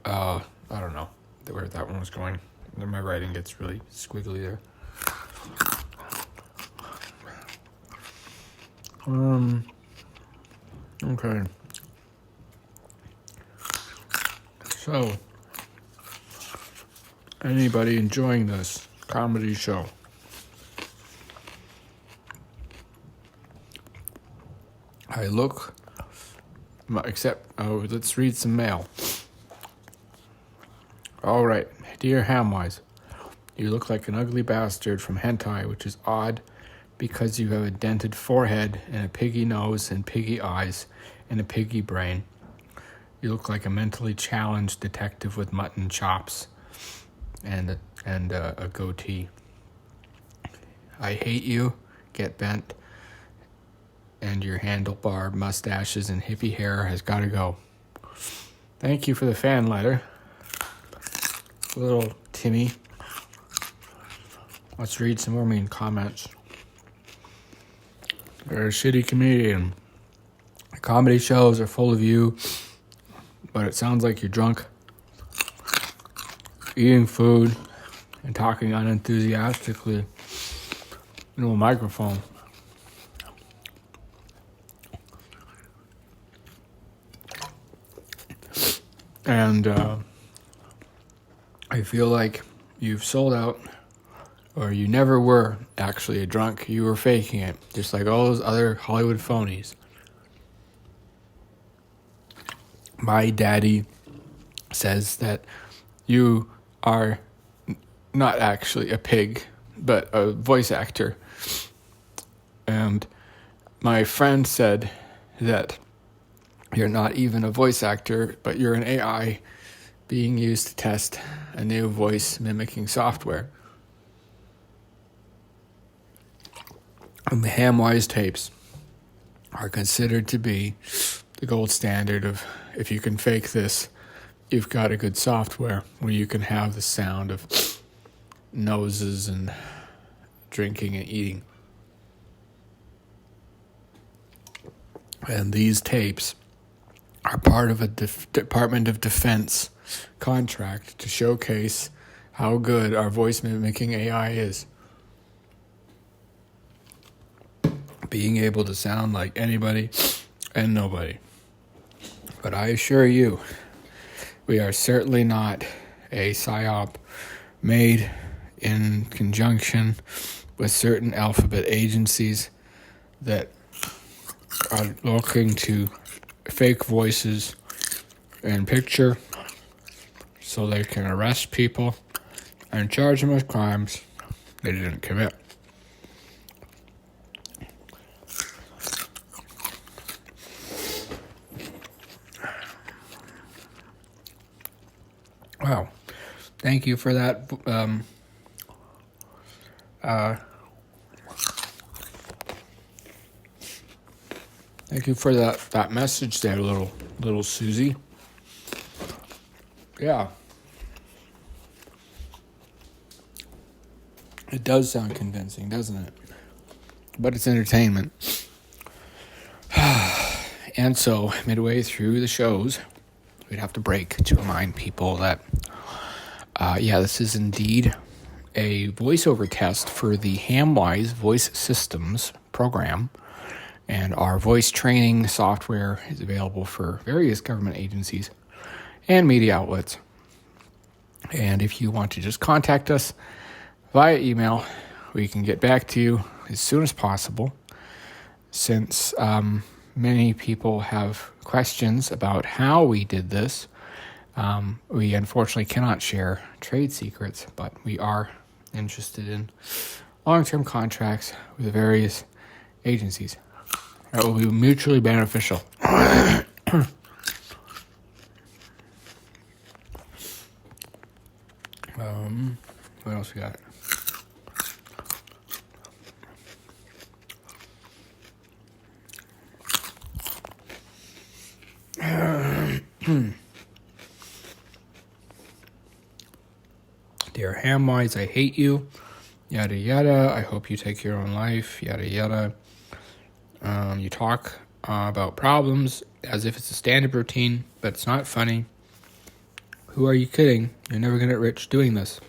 A: I don't know where that one was going. My writing gets really squiggly there. Okay. So, anybody enjoying this comedy show? I look, let's read some mail. All right, dear Hamwise, you look like an ugly bastard from hentai, which is odd because you have a dented forehead and a piggy nose and piggy eyes and a piggy brain. You look like a mentally challenged detective with mutton chops and a goatee. I hate you, get bent, and your handlebar mustaches and hippie hair has got to go. Thank you for the fan letter, little Timmy. Let's read some more mean comments. You're a shitty comedian. Comedy shows are full of you, but it sounds like you're drunk, eating food, and talking unenthusiastically into a microphone. And I feel like you've sold out, or you never were actually a drunk. You were faking it, just like all those other Hollywood phonies. My daddy says that you are not actually a pig, but a voice actor. And my friend said that you're not even a voice actor, but you're an AI being used to test a new voice mimicking software. And the Hamwise tapes are considered to be the gold standard of, if you can fake this, you've got a good software where you can have the sound of noses and drinking and eating. And these tapes are part of a Department of Defense contract to showcase how good our voice mimicking AI is. Being able to sound like anybody and nobody. But I assure you, we are certainly not a psyop made in conjunction with certain alphabet agencies that are looking to fake voices and picture so they can arrest people and charge them with crimes they didn't commit. Wow. Thank you for that. Thank you for that message there, little Susie. Yeah. It does sound convincing, doesn't it? But it's entertainment. And so, midway through the shows, we'd have to break to remind people that, this is indeed a voiceover test for the Hamwise Voice Systems program. And our voice training software is available for various government agencies and media outlets. And if you want to just contact us via email, we can get back to you as soon as possible. Since many people have questions about how we did this, We unfortunately cannot share trade secrets, but we are interested in long-term contracts with various agencies that will be mutually beneficial. What else we got? Dear Hamwise, I hate you. Yada yada. I hope you take your own life. Yada yada. You talk about problems as if it's a stand-up routine, but it's not funny. Who are you kidding? You're never gonna get rich doing this.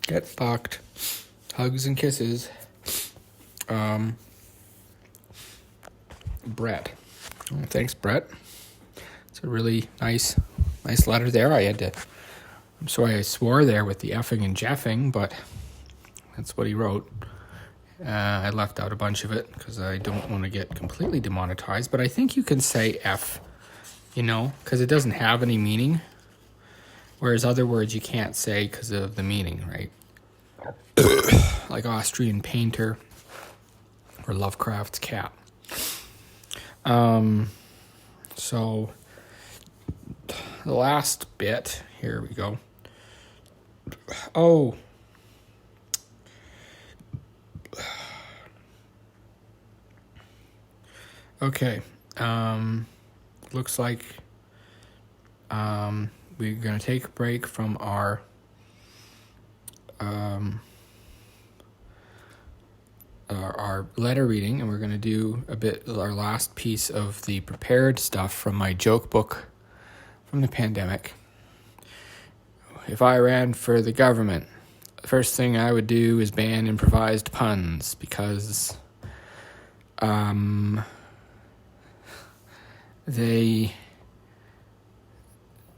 A: Get fucked. Hugs and kisses. Brett. Oh, thanks, Brett. It's a really nice letter there. I'm sorry I swore there with the effing and jeffing, but that's what he wrote. I left out a bunch of it because I don't want to get completely demonetized, but I think you can say F, because it doesn't have any meaning, whereas other words you can't say because of the meaning, right? Like Austrian painter or Lovecraft's cat. So the last bit, here we go. Oh. Okay. Looks like we're going to take a break from our letter reading, and we're going to do our last piece of the prepared stuff from my joke book from the pandemic. If I ran for the government, the first thing I would do is ban improvised puns, because they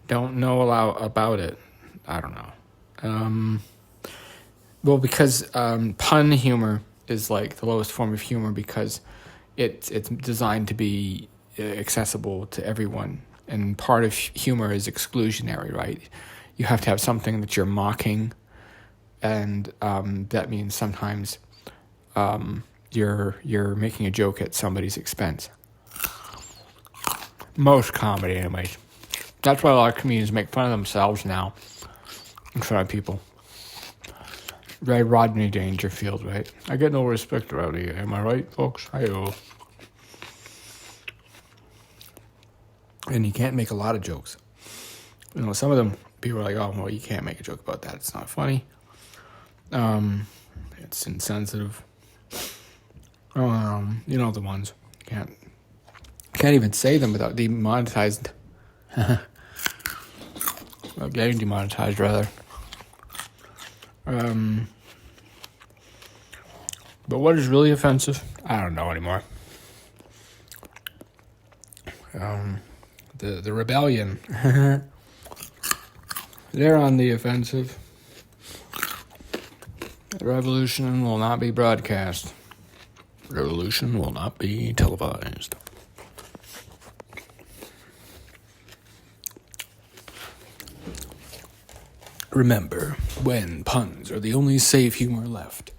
A: don't know about it. I don't know. Well, because pun humor is like the lowest form of humor, because it's designed to be accessible to everyone, and part of humor is exclusionary, right? You have to have something that you're mocking, and that means sometimes you're making a joke at somebody's expense. Most comedy, anyways. That's why a lot of comedians make fun of themselves now in front of people. Right, Rodney Dangerfield, right? I get no respect around here. Am I right, folks? Hi-yo. And you can't make a lot of jokes. Some of them, people are like, oh, well, you can't make a joke about that. It's not funny. It's insensitive. The ones. Can't even say them without demonetized. Without getting demonetized, rather. But what is really offensive? I don't know anymore. The rebellion. They're on the offensive. The revolution will not be broadcast. Revolution will not be televised. Remember, when puns are the only safe humor left,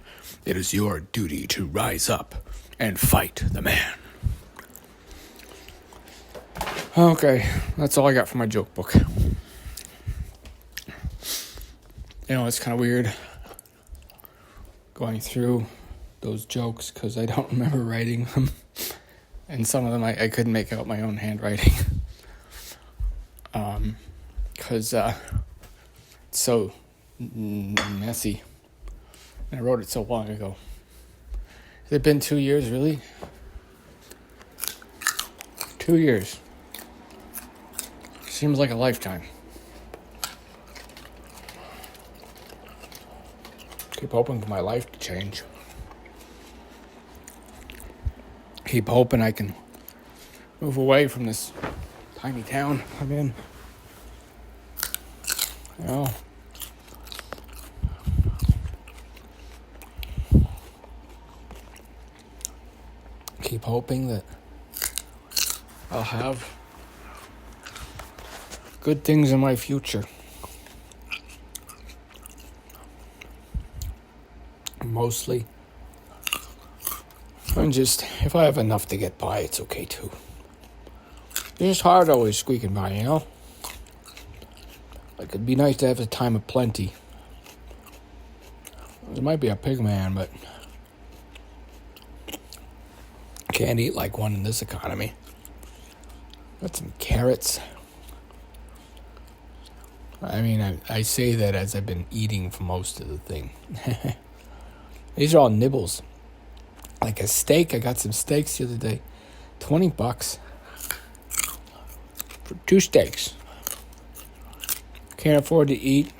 A: it is your duty to rise up and fight the man. Okay, that's all I got for my joke book. It's kind of weird going through those jokes because I don't remember writing them. And some of them I couldn't make out my own handwriting. Because it's so messy. And I wrote it so long ago. Has it been 2 years, really? 2 years. Seems like a lifetime. Keep hoping for my life to change. Keep hoping I can move away from this tiny town I'm in. Keep hoping that I'll have good things in my future. Mostly. And just, if I have enough to get by, it's okay too. It's just hard always squeaking by, you know? Like, it'd be nice to have a time of plenty. There might be a pig man, but can't eat like one in this economy. Got some carrots. I mean, I say that as I've been eating for most of the thing. These are all nibbles. Like a steak, I got some steaks the other day. $20 for 2 steaks. Can't afford to eat.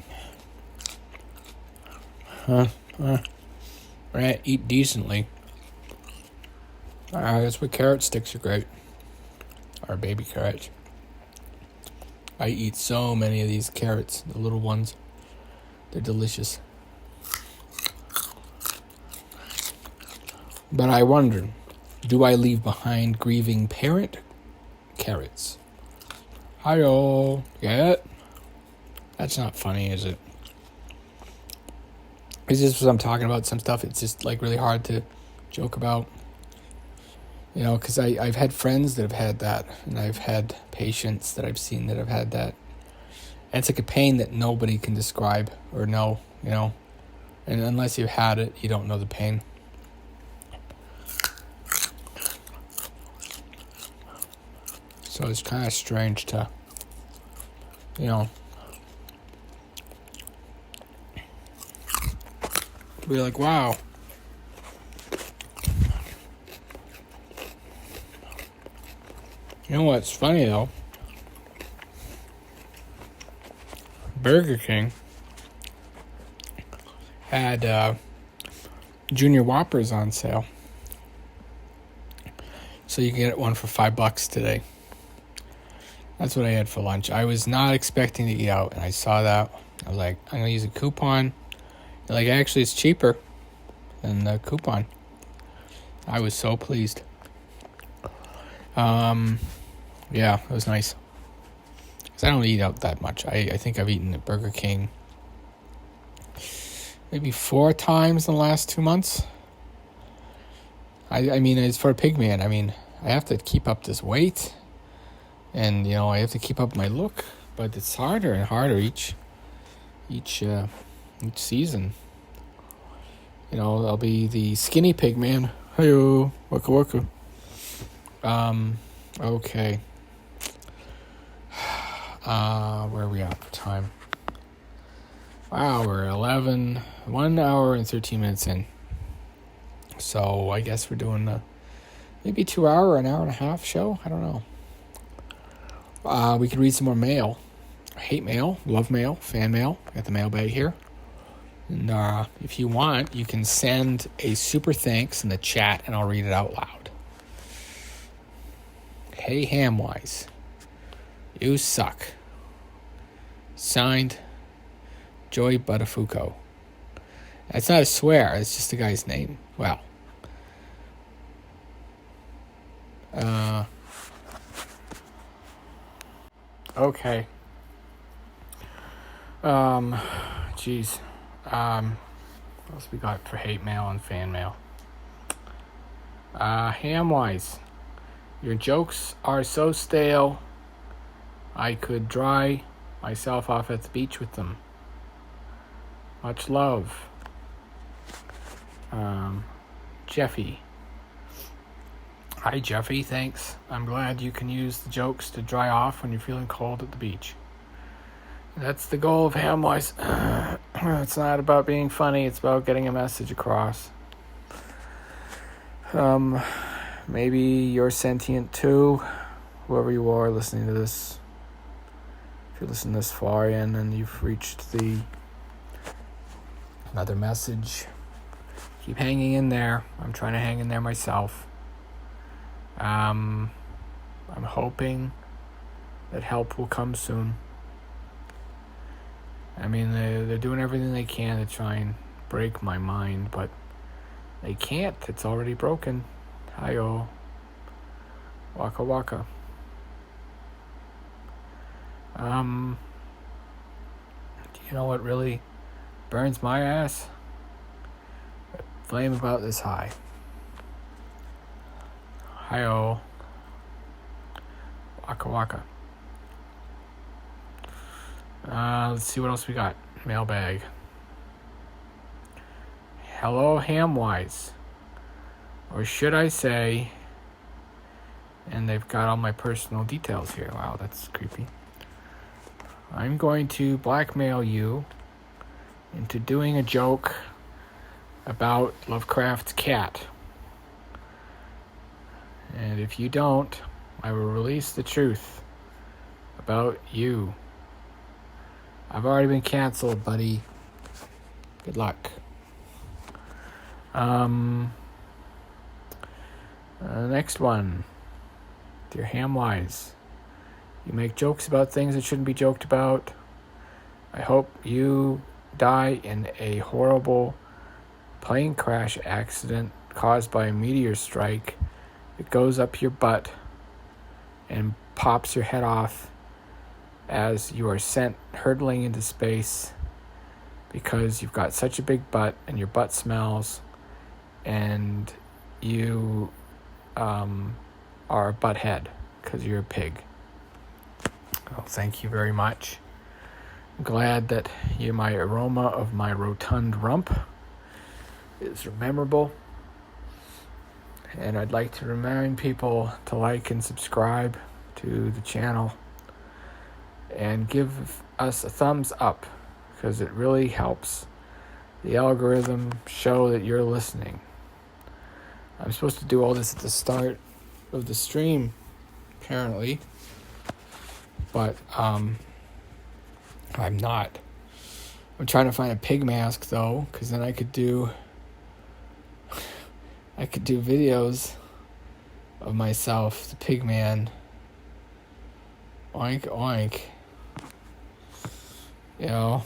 A: Right, eat decently. That's why carrot sticks are great. Or baby carrots. I eat so many of these carrots, the little ones. They're delicious. But I wonder, do I leave behind grieving parent carrots? Hi-yo. Get it? That's not funny, is it? It's just what I'm talking about, some stuff. It's just like really hard to joke about. You know, because I've had friends that have had that. And I've had patients that I've seen that have had that. And it's like a pain that nobody can describe or know, you know. And unless you've had it, you don't know the pain. So it's kind of strange to, you know, be like, wow. You know what's funny though? Burger King had Junior Whoppers on sale. So you can get one for $5 today. That's what I had for lunch. I was not expecting to eat out, and I saw that. I was like, I'm going to use a coupon. They're like, actually, it's cheaper than the coupon. I was so pleased. Yeah, it was nice. Because I don't eat out that much. I think I've eaten at Burger King maybe 4 times in the last 2 months. I mean, it's for a pig man. I mean, I have to keep up this weight. And, you know, I have to keep up my look. But it's harder and harder each season. You know, I'll be the skinny pig man. Hey-o, waka waka. Okay. Where are we at for time? Wow, we're 1 hour and 13 minutes in. So I guess we're doing maybe 2 hour, an hour and a half show. I don't know. We could read some more mail. Hate mail, love mail, fan mail. Got the mailbag here. And if you want, you can send a super thanks in the chat and I'll read it out loud. Hey, Hamwise. You suck. Signed, Joy Buttafuoco. That's not a swear. It's just the guy's name. Well. Okay. Jeez. What else we got for hate mail and fan mail? Hamwise. Your jokes are so stale, I could dry myself off at the beach with them. Much love. Jeffy. Hi, Jeffy. Thanks. I'm glad you can use the jokes to dry off when you're feeling cold at the beach. That's the goal of Hamwise. It's not about being funny. It's about getting a message across. Maybe you're sentient too. Whoever you are listening to this. If you listen this far in and you've reached another message, keep hanging in there. I'm trying to hang in there myself. I'm hoping that help will come soon. I mean, they're doing everything they can to try and break my mind, but they can't. It's already broken. Hi-yo. Waka waka. Do you know what really burns my ass? A flame about this high. Hi-oh. Waka waka. Let's see what else we got. Mailbag. Hello, Hamwise. Or should I say... And they've got all my personal details here. Wow, that's creepy. I'm going to blackmail you into doing a joke about Lovecraft's cat. And if you don't, I will release the truth about you. I've already been canceled, buddy. Good luck. Next one. Dear Hamwise, you make jokes about things that shouldn't be joked about. I hope you die in a horrible plane crash accident caused by a meteor strike. It goes up your butt and pops your head off as you are sent hurtling into space because you've got such a big butt and your butt smells and you are a butthead because you're a pig. Well, thank you very much. I'm glad that my aroma of my rotund rump is memorable. And I'd like to remind people to like and subscribe to the channel and give us a thumbs up because it really helps the algorithm show that you're listening. I'm supposed to do all this at the start of the stream, apparently, but I'm not. I'm trying to find a pig mask though, because then I could do videos of myself, the pig man. Oink oink. You know,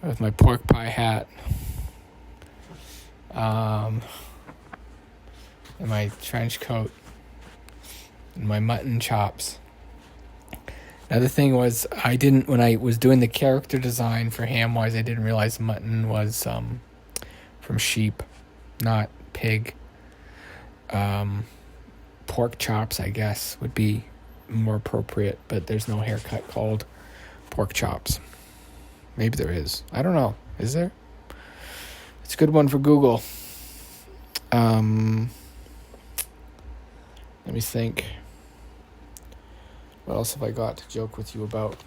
A: with my pork pie hat. And my trench coat and my mutton chops. Another thing was when I was doing the character design for Hamwise, I didn't realize mutton was from sheep, not pig. Pork chops, I guess, would be more appropriate, but there's no haircut called pork chops. Maybe there is. I don't know. Is there? It's a good one for Google. Let me think. What else have I got to joke with you about?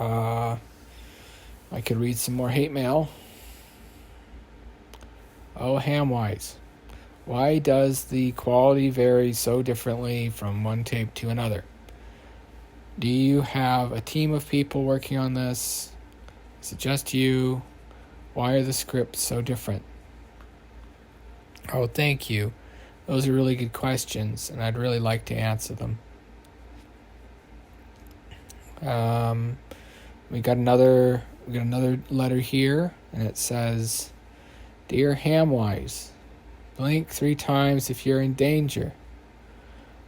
A: I could read some more hate mail. Oh, Hamwise. Why does the quality vary so differently from one tape to another? Do you have a team of people working on this? Is it just you? Why are the scripts so different? Oh, thank you. Those are really good questions, and I'd really like to answer them. We got another letter here, and it says, Dear Hamwise, blink 3 times if you're in danger.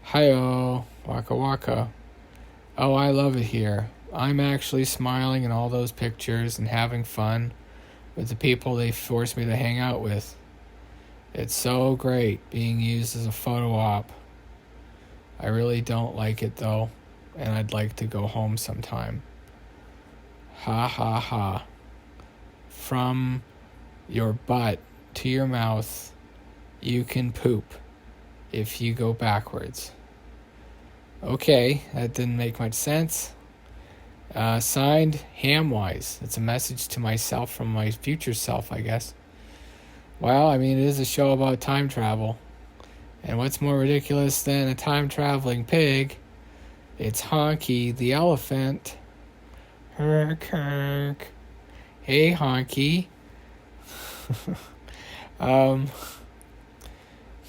A: Hi-oh, waka waka. Oh, I love it here. I'm actually smiling in all those pictures and having fun with the people they force me to hang out with. It's so great being used as a photo op. I really don't like it though, and I'd like to go home sometime. Ha ha ha. From your butt to your mouth, you can poop if you go backwards. Okay, that didn't make much sense. Signed, Hamwise. It's a message to myself from my future self, I guess. Well, I mean, it is a show about time travel. And what's more ridiculous than a time-traveling pig? It's Honky the elephant. Herk, herk. Hey, Honky.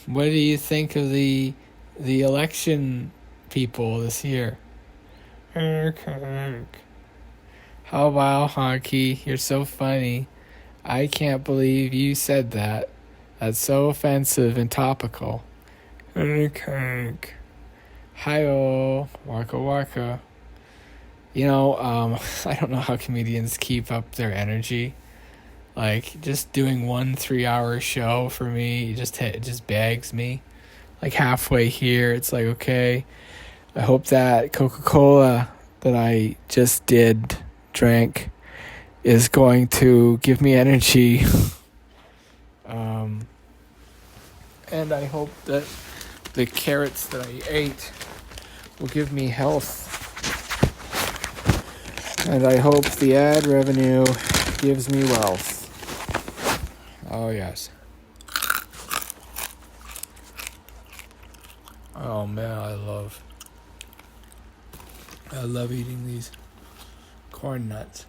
A: What do you think of the election people this year? Herk, herk. Oh, wow, Honky, you're so funny. I can't believe you said that. That's so offensive and topical. Herk, herk. Hi-oh, waka waka. I don't know how comedians keep up their energy. Like, just doing 1 3-hour show for me, it just bags me. Like, halfway here, it's like, okay, I hope that Coca-Cola that I just drank, is going to give me energy. And I hope that the carrots that I ate will give me health. And I hope the ad revenue gives me wealth. Oh, yes. Oh, man, I love eating these corn nuts.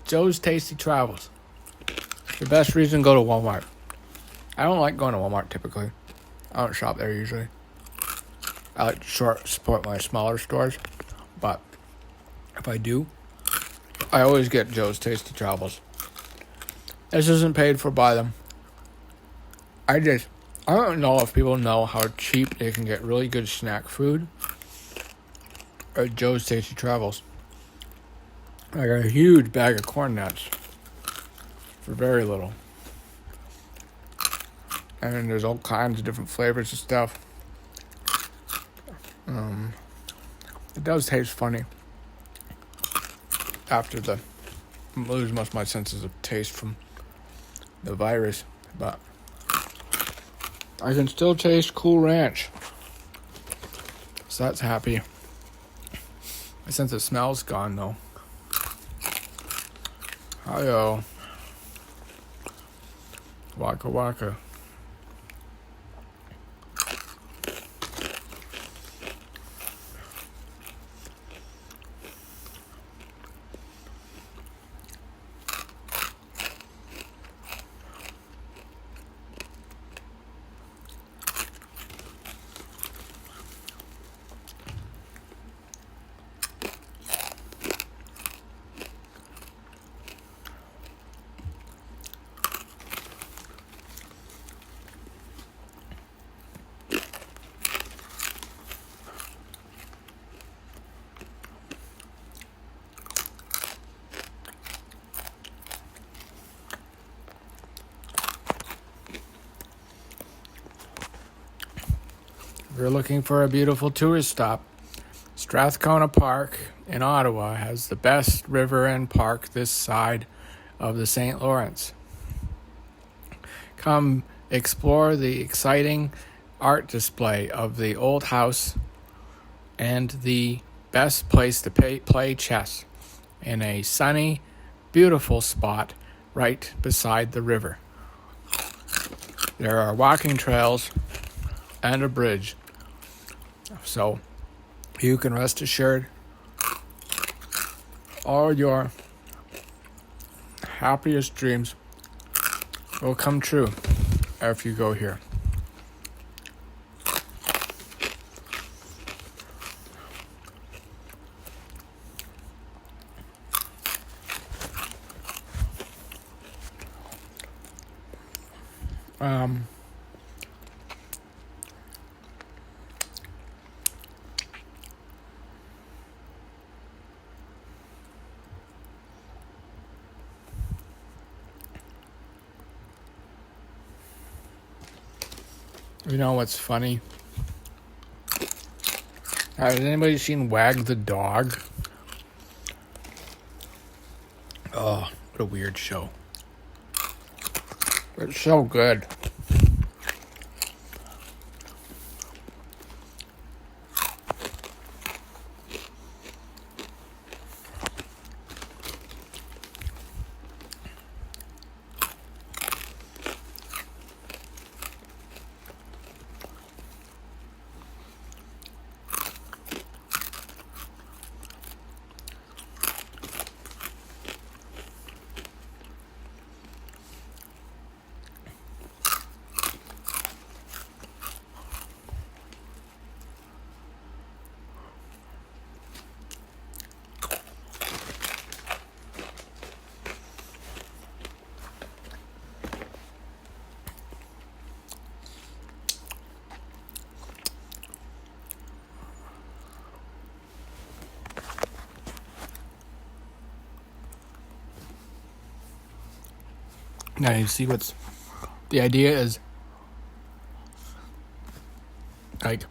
A: Joe's Tasty Travels. The best reason to go to Walmart. I don't like going to Walmart typically. I don't shop there usually. I like to support my smaller stores. But if I do, I always get Joe's Tasty Travels. This isn't paid for by them. I don't know if people know how cheap they can get really good snack food at Joe's Tasty Travels. I got a huge bag of corn nuts for very little. And there's all kinds of different flavors of stuff. It does taste funny after I lose most of my senses of taste from the virus, but I can still taste Cool Ranch, so that's happy. My sense of smell's gone though. Hi-yo. Waka waka. If you're looking for a beautiful tourist stop, Strathcona Park in Ottawa has the best river and park this side of the St. Lawrence. Come explore the exciting art display of the old house and the best place to play chess in a sunny, beautiful spot right beside the river. There are walking trails and a bridge, so you can rest assured all your happiest dreams will come true if you go here. You know what's funny? Has anybody seen Wag the Dog? Oh, what a weird show. It's so good. Now you see the idea is, like,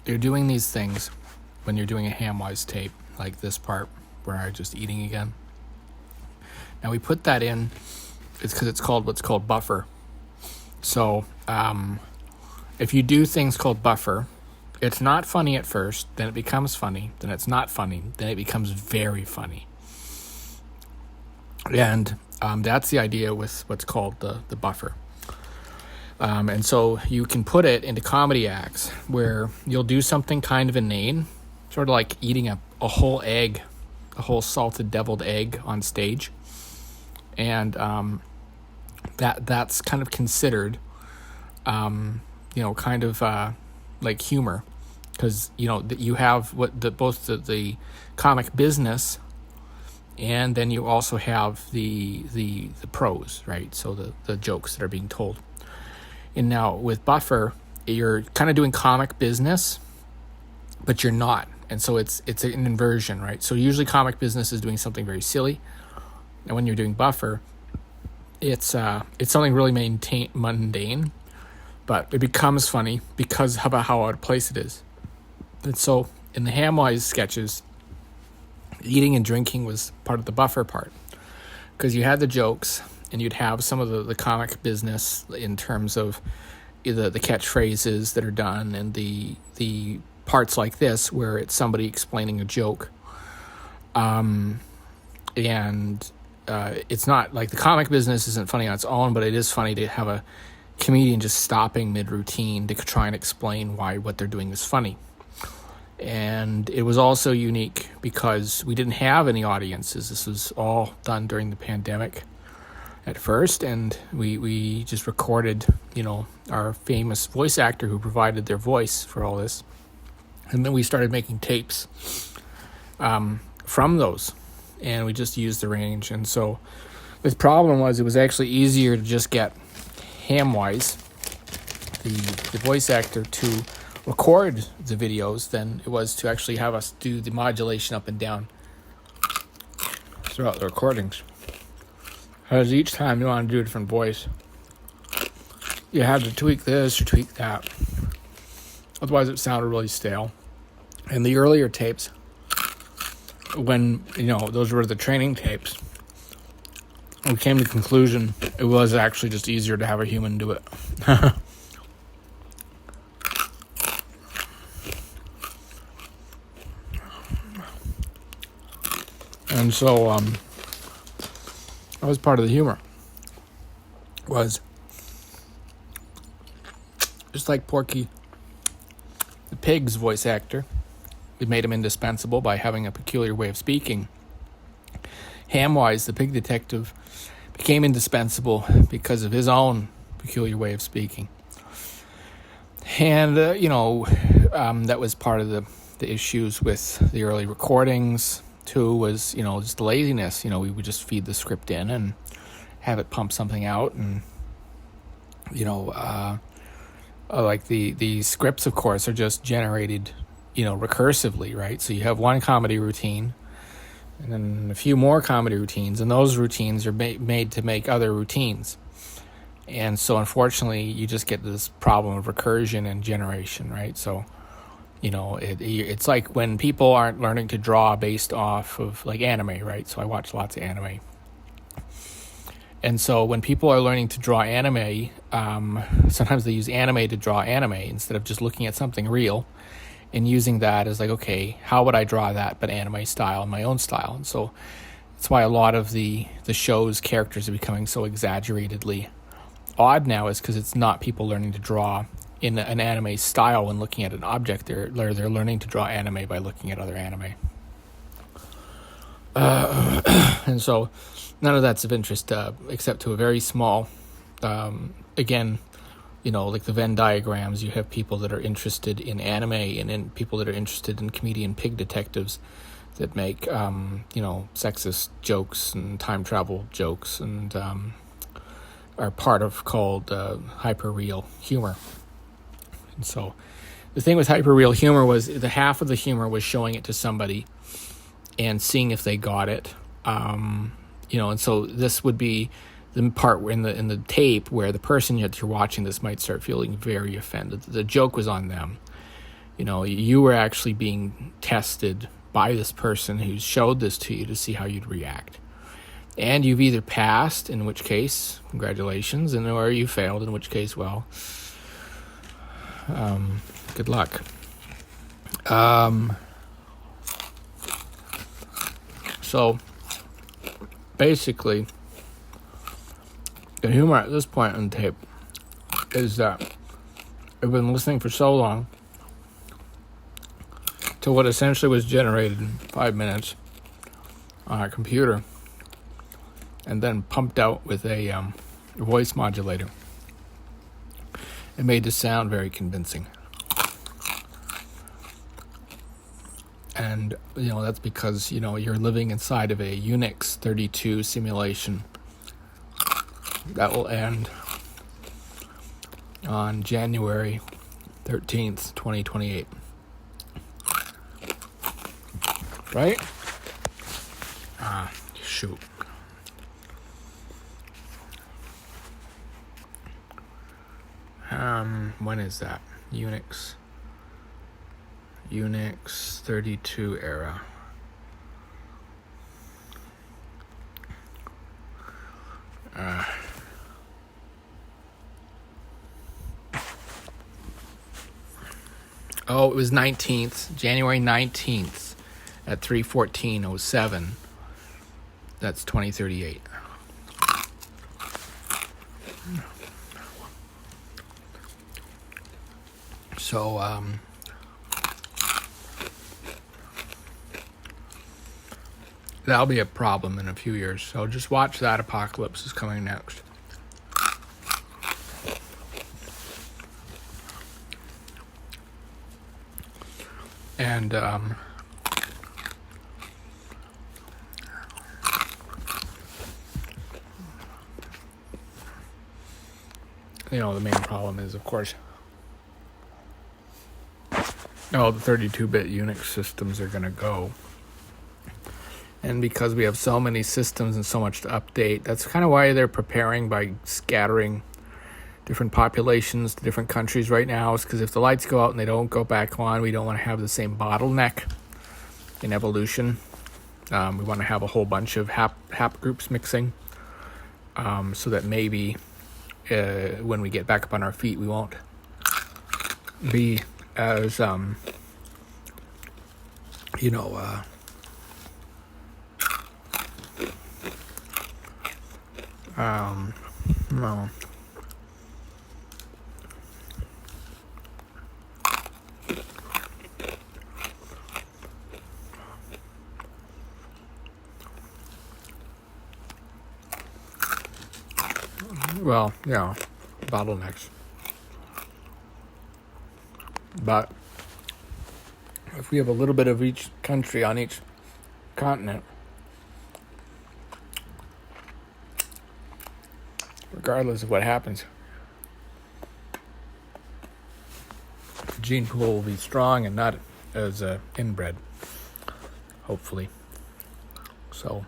A: you're doing these things when you're doing a Hamwise tape, like this part where I'm just eating again. Now we put that in, it's because it's called what's called buffer. So if you do things called buffer, it's not funny at first, then it becomes funny, then it's not funny, then it becomes very funny. And that's the idea with what's called the buffer. And so you can put it into comedy acts where you'll do something kind of inane, sort of like eating a whole egg, a whole salted deviled egg on stage. And that's kind of considered, kind of like humor, because you have both the comic business, and then you also have the prose, right? So the jokes that are being told. And now with buffer, you're kind of doing comic business, but you're not. And so it's an inversion, right? So usually comic business is doing something very silly, and when you're doing buffer, it's something really mundane, but it becomes funny because of how out of place it is. And so in the Hamwise sketches, eating and drinking was part of the buffer part, because you had the jokes and you'd have some of the comic business in terms of the catchphrases that are done, and the parts like this where it's somebody explaining a joke. It's not like the comic business isn't funny on its own, but it is funny to have a comedian just stopping mid-routine to try and explain why what they're doing is funny. And it was also unique because we didn't have any audiences. This was all done during the pandemic at first, and we just recorded, our famous voice actor who provided their voice for all this. And then we started making tapes from those, and we just used the range. And so the problem was it was actually easier to just get Hamwise, the voice actor, to record the videos than it was to actually have us do the modulation up and down throughout the recordings. Because each time you want to do a different voice, you had to tweak this or tweak that. Otherwise it sounded really stale. And the earlier tapes, when, those were the training tapes, we came to the conclusion it was actually just easier to have a human do it. And so that was part of the humor, was just like Porky the Pig's voice actor. We made him indispensable by having a peculiar way of speaking. Hamwise, the pig detective, became indispensable because of his own peculiar way of speaking. And, that was part of the issues with the early recordings, too, was, just the laziness. We would just feed the script in and have it pump something out. And, like the scripts, of course, are just generated, recursively, right? So you have one comedy routine, and then a few more comedy routines, and those routines are made to make other routines. And so, unfortunately, you just get this problem of recursion and generation, right? So, it's like when people aren't learning to draw based off of, like, anime, right? So I watch lots of anime. And so when people are learning to draw anime, sometimes they use anime to draw anime instead of just looking at something real and using that as like, okay, how would I draw that but anime style and my own style? And so that's why a lot of the show's characters are becoming so exaggeratedly odd now, is because it's not people learning to draw in an anime style when looking at an object. They're learning to draw anime by looking at other anime. And so none of that's of interest, except to a very small, again, like the Venn diagrams, you have people that are interested in anime and in people that are interested in comedian pig detectives that make, sexist jokes and time travel jokes and are part of called hyper-real humor. And so the thing with hyper-real humor was the half of the humor was showing it to somebody and seeing if they got it. And so this would be the part in the tape where the person that you're watching this might start feeling very offended. The joke was on them. You know, you were actually being tested by this person who showed this to you to see how you'd react. And you've either passed, in which case, congratulations, and or you failed, in which case, well, good luck. So, basically, the humor at this point in the tape is that I've been listening for so long to what essentially was generated in 5 minutes on a computer and then pumped out with a voice modulator. It made this sound very convincing. And, you know, that's because, you know, you're living inside of a Unix 32 simulation that will end on January 13th, 2028. Right? Shoot. When is that? Unix 32 era. It was 19th, January 19th at 3:14:07. That's 2038. So, that'll be a problem in a few years. So just watch that. Apocalypse is coming next. And, you know, the main problem is, of course, the 32-bit Unix systems are going to go. And because we have so many systems and so much to update, that's kind of why they're preparing by scattering different populations to different countries right now. Is because if the lights go out and they don't go back on, we don't want to have the same bottleneck in evolution. We want to have a whole bunch of hap groups mixing, so that maybe when we get back up on our feet, we won't be as, no. Well, yeah, bottlenecks. But if we have a little bit of each country on each continent, regardless of what happens, the gene pool will be strong and not as inbred, hopefully. So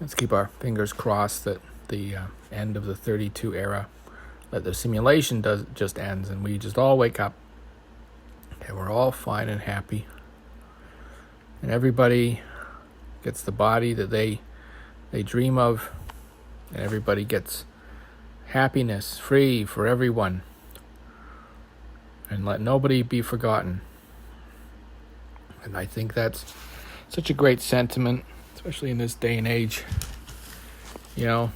A: let's keep our fingers crossed that the end of the 32 era, that the simulation just ends and we just all wake up and we're all fine and happy, and everybody gets the body that they dream of, and everybody gets happiness free for everyone, and let nobody be forgotten. And I think that's such a great sentiment, especially in this day and age, you know.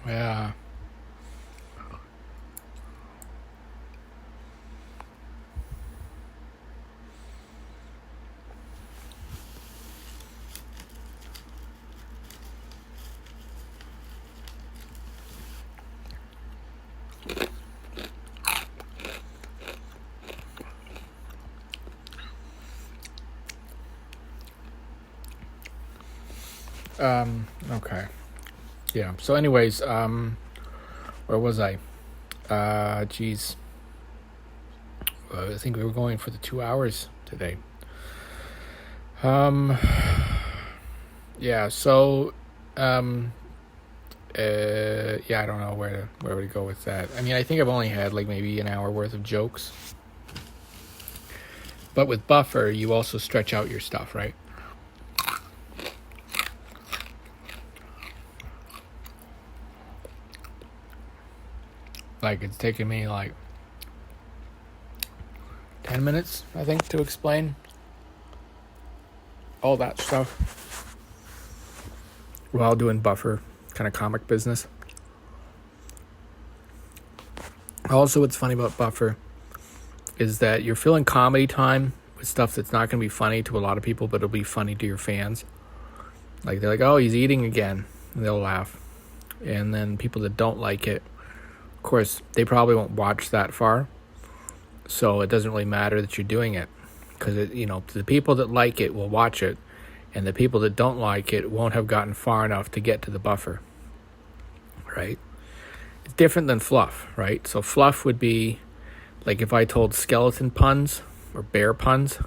A: Yeah. Okay. Yeah. So anyways, where was I? Geez. I think we were going for the 2 hours today. Yeah, so, yeah, I don't know where to go with that. I mean, I think I've only had like maybe an hour worth of jokes. But with buffer, you also stretch out your stuff, right? Like, it's taken me like 10 minutes, I think, to explain all that stuff while doing buffer kind of comic business. Also, what's funny about buffer is that you're filling comedy time with stuff that's not going to be funny to a lot of people, but it'll be funny to your fans. Like, they're like, oh, he's eating again, and they'll laugh. And then people that don't like it, of course, they probably won't watch that far, so it doesn't really matter that you're doing it, because the people that like it will watch it, and the people that don't like it won't have gotten far enough to get to the buffer, right? It's different than fluff, right? So fluff would be like if I told skeleton puns or bear puns.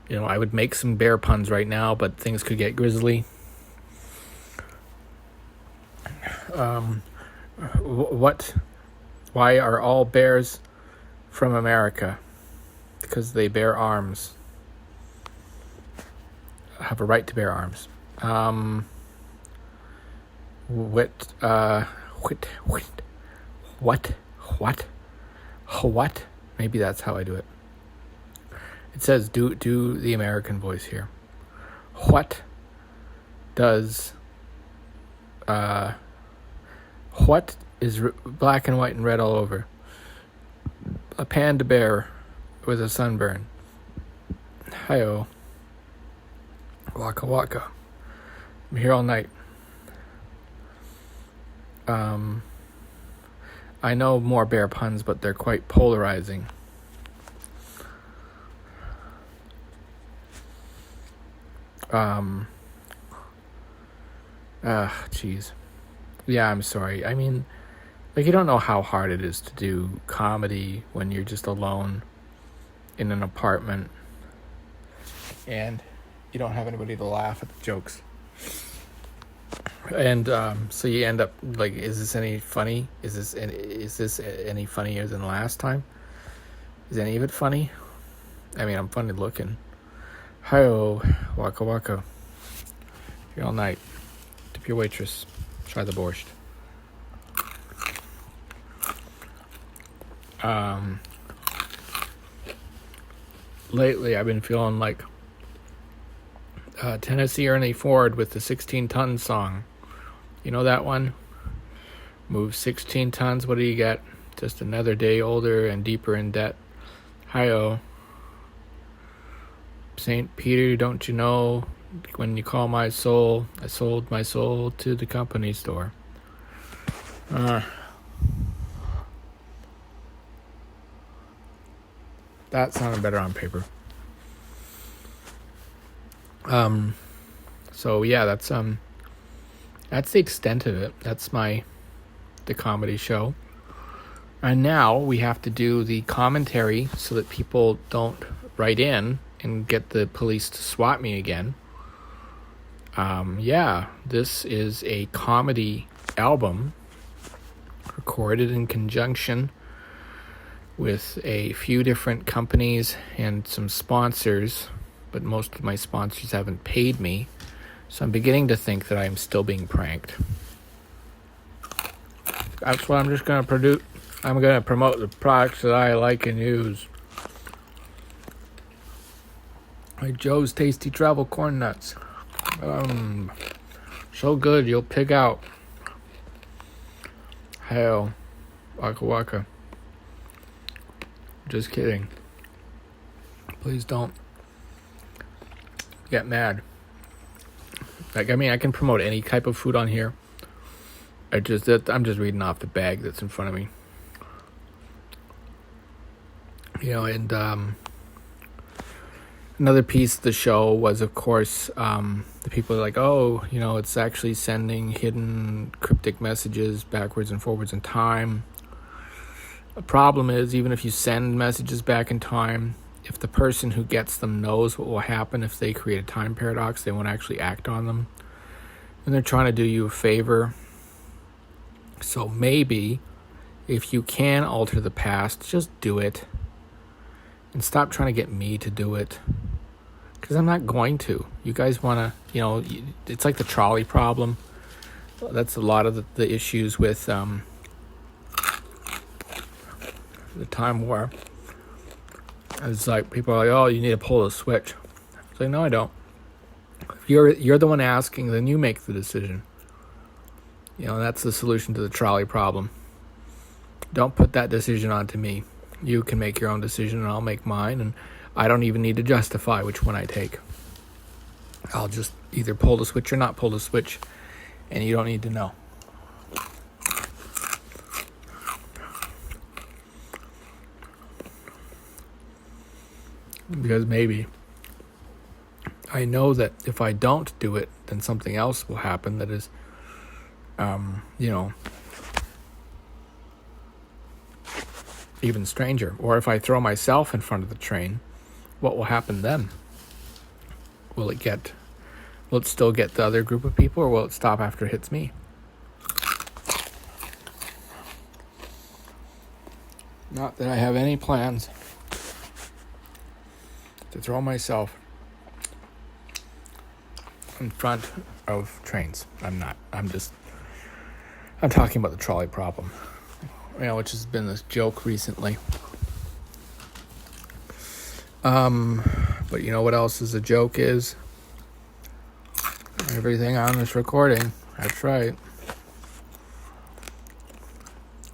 A: I would make some bear puns right now, but things could get grisly. Why are all bears from America? Because they bear arms. Have a right to bear arms. What? Maybe that's how I do it. It says do the American voice here. What is black and white and red all over? A panda bear with a sunburn. Hi-oh. Waka waka. I'm here all night. I know more bear puns, but they're quite polarizing. Jeez. Yeah, I'm sorry. I mean, like, you don't know how hard it is to do comedy when you're just alone in an apartment and you don't have anybody to laugh at the jokes. And so you end up like, is this any funny? Is this any funnier than last time? Is any of it funny? I mean, I'm funny looking. Hi-oh, waka waka. Here all night. Tip your waitress. Try the borscht. Lately I've been feeling like Tennessee Ernie Ford with the 16-ton song. You know that one? Move 16 tons, what do you get? Just another day older and deeper in debt. Hi-oh. St. Peter, don't you know, when you call my soul, I sold my soul to the company store. That sounded better on paper. So yeah, that's the extent of it. That's the comedy show. And now we have to do the commentary so that people don't write in and get the police to swat me again. Yeah, this is a comedy album recorded in conjunction with a few different companies and some sponsors, but most of my sponsors haven't paid me, so I'm beginning to think that I'm still being pranked. That's what I'm just going to produce. I'm going to promote the products that I like and use. Like Joe's Tasty Travel Corn Nuts. So good, you'll pig out. Hell, waka waka. Just kidding. Please don't get mad. Like, I mean, I can promote any type of food on here. I'm just reading off the bag that's in front of me. You know, and another piece of the show was, of course, the people are like, oh, you know, it's actually sending hidden cryptic messages backwards and forwards in time. The problem is, even if you send messages back in time, if the person who gets them knows what will happen if they create a time paradox, they won't actually act on them. And they're trying to do you a favor. So maybe, if you can alter the past, just do it. And stop trying to get me to do it. Because I'm not going to. You guys want to, you know, it's like the trolley problem. That's a lot of the issues with the time war. It's like, people are like, oh, you need to pull the switch. It's like, no, I don't. If you're the one asking, then you make the decision. You know, that's the solution to the trolley problem. Don't put that decision onto me. You can make your own decision and I'll make mine, and I don't even need to justify which one I take. I'll just either pull the switch or not pull the switch, and you don't need to know. Because maybe I know that if I don't do it, then something else will happen that is, you know, even stranger. Or if I throw myself in front of the train, what will happen then? Will it still get the other group of people, or will it stop after it hits me? Not that I have any plans to throw myself in front of trains. I'm not. I'm talking about the trolley problem, you know, which has been this joke recently. But you know what else is a joke is? Everything on this recording. That's right.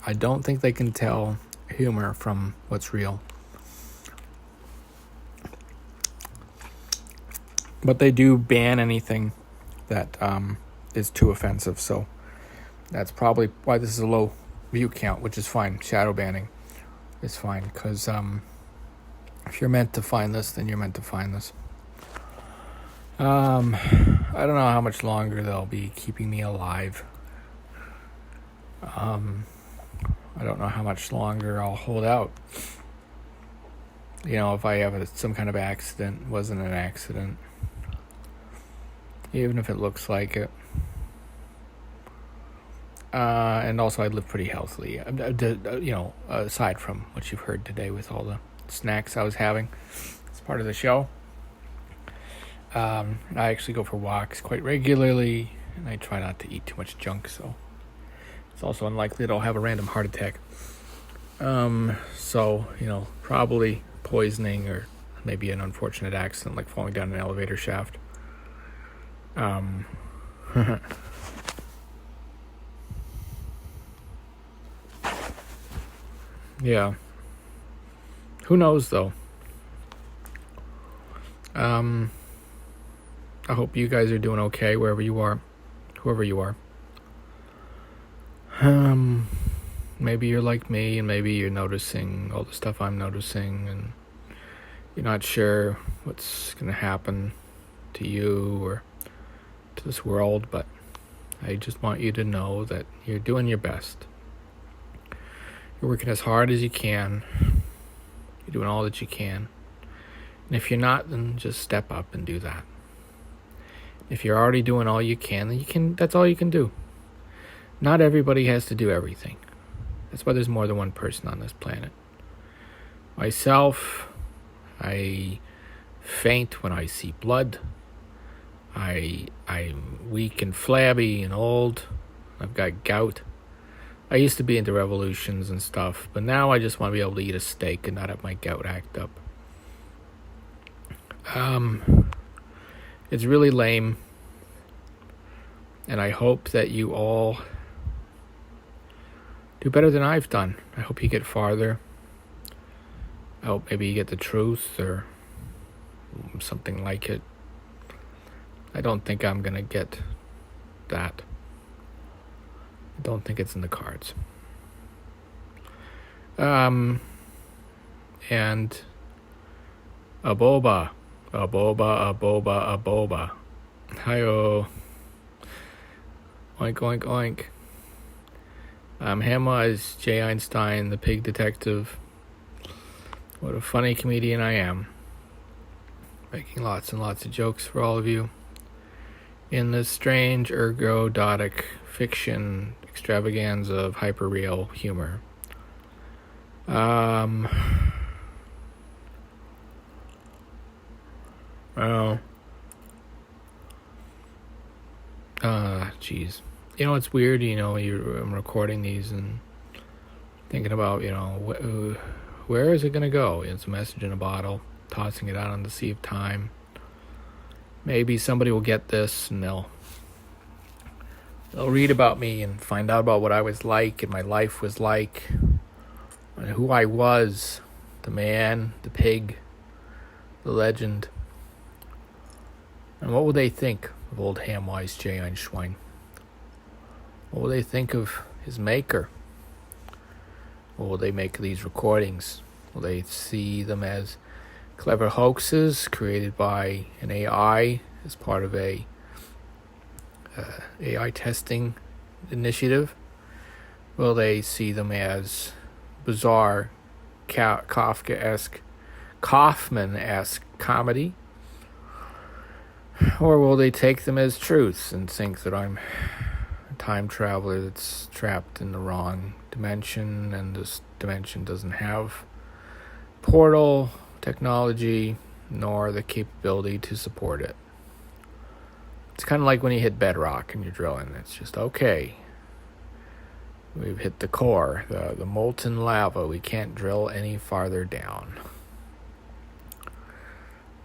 A: I don't think they can tell humor from what's real. But they do ban anything that is too offensive, so that's probably why this is a low view count, which is fine. Shadow banning is fine, because if you're meant to find this, then you're meant to find this. I don't know how much longer they'll be keeping me alive. I don't know how much longer I'll hold out. You know, if I have some kind of accident, wasn't an accident. Even if it looks like it. And also I live pretty healthily. You know, aside from what you've heard today with all the snacks I was having. It's part of the show. I actually go for walks quite regularly, and I try not to eat too much junk, so it's also unlikely that I'll have a random heart attack. So, you know, probably poisoning or maybe an unfortunate accident like falling down an elevator shaft. Yeah. Who knows, though? I hope you guys are doing okay wherever you are, whoever you are. Maybe you're like me, and maybe you're noticing all the stuff I'm noticing, and you're not sure what's going to happen to you or to this world, but I just want you to know that you're doing your best. You're working as hard as you can. You're doing all that you can. And if you're not, then just step up and do that. If you're already doing all you can, then that's all you can do. Not everybody has to do everything. That's why there's more than one person on this planet. Myself, I faint when I see blood. I'm weak and flabby and old. I've got gout. I used to be into revolutions and stuff, but now I just want to be able to eat a steak and not have my gout act up. It's really lame, and I hope that you all do better than I've done. I hope you get farther. I hope maybe you get the truth or something like it. I don't think I'm going to get that. I don't think it's in the cards. And aboba. Hi-oh. Oink, oink, oink. I'm Hamwise J. Einschwein, the pig detective. What a funny comedian I am. Making lots and lots of jokes for all of you in this strange ergododic fiction extravaganza of hyper-real humor. Geez. You know, it's weird, I'm recording these and thinking about, where is it going to go? It's a message in a bottle, tossing it out on the sea of time. Maybe somebody will get this and they'll read about me and find out about what I was like and my life was like and who I was, the man, the pig, the legend. And what will they think of old Hamwise J. Einschwein? What will they think of his maker? Or will they make these recordings? Will they see them as clever hoaxes created by an AI as part of a AI testing initiative? Will they see them as bizarre, Kafka-esque, Kaufman-esque comedy? Or will they take them as truths and think that I'm a time traveler that's trapped in the wrong dimension and this dimension doesn't have portal technology nor the capability to support it? It's kind of like when you hit bedrock and you're drilling. It's just, okay, we've hit the core, the molten lava. We can't drill any farther down.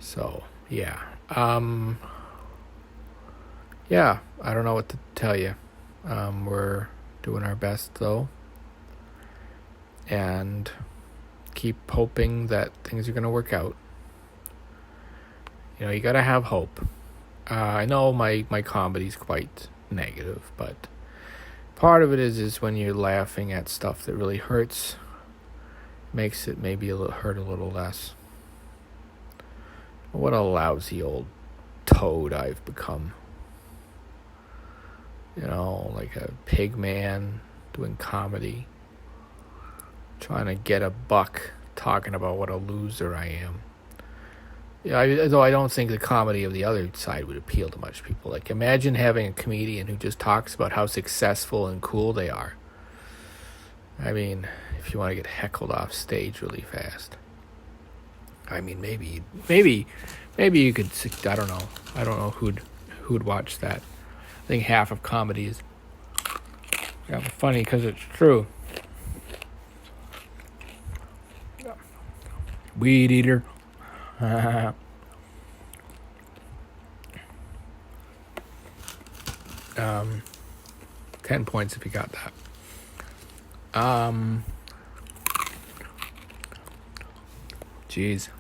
A: So, yeah. Yeah, I don't know what to tell you. We're doing our best, though. And keep hoping that things are going to work out. You got to have hope. I know my comedy's quite negative, but part of it is when you're laughing at stuff that really hurts, makes it maybe hurt a little less. What a lousy old toad I've become. Like a pig man doing comedy, trying to get a buck, talking about what a loser I am. Though I don't think the comedy of the other side would appeal to much people. Like, imagine having a comedian who just talks about how successful and cool they are. I mean, if you want to get heckled off stage really fast. I mean, maybe you could. I don't know who'd watch that. I think half of comedy is funny because it's true. Weed eater. 10 points if you got that. Jeez.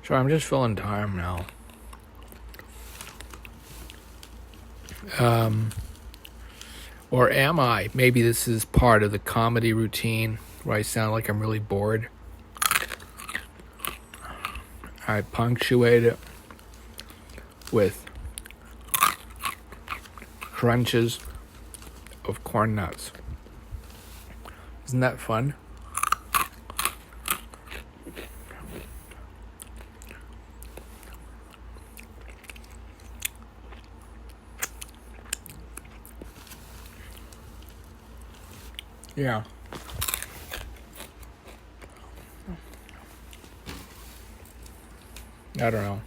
A: So I'm just filling time now. Or am I? Maybe this is part of the comedy routine where I sound like I'm really bored. I punctuate it with crunches of corn nuts. Isn't that fun? Yeah. I don't know.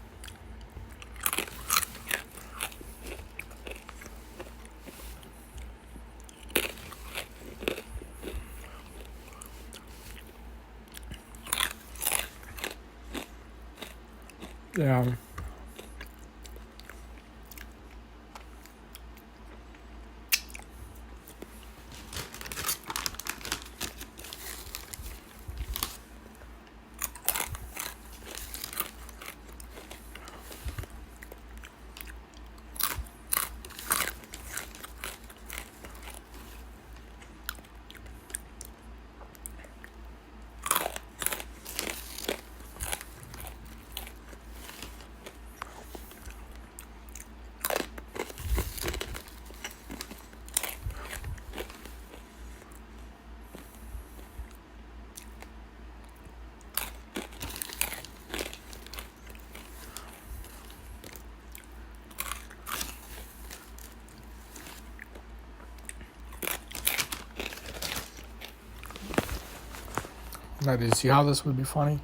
A: Yeah. Now, do you see how this would be funny?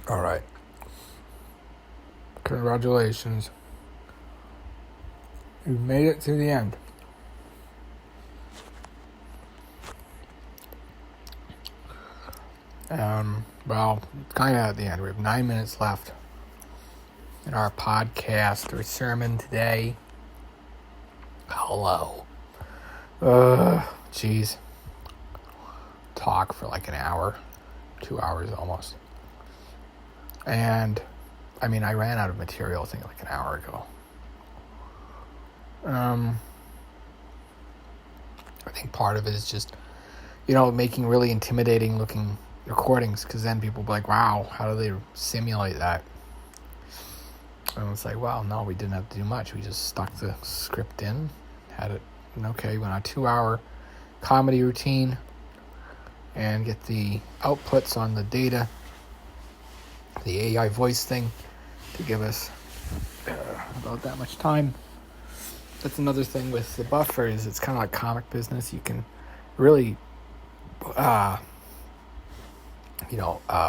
A: All right. Congratulations. You've made it to the end. Well, kind of at the end. We have 9 minutes left in our podcast or sermon today. Hello. Jeez. Talk for like an hour, 2 hours almost. And, I mean, I ran out of material, I think, like an hour ago. I think part of it is just, making really intimidating looking recordings, because then people will be like, wow, how do they simulate that? And it's like, well, no, we didn't have to do much. We just stuck the script in, had it, went on a 2-hour comedy routine, and get the outputs on the data, the AI voice thing, to give us about that much time. That's another thing with the buffer, is it's kind of like comic business. You can really,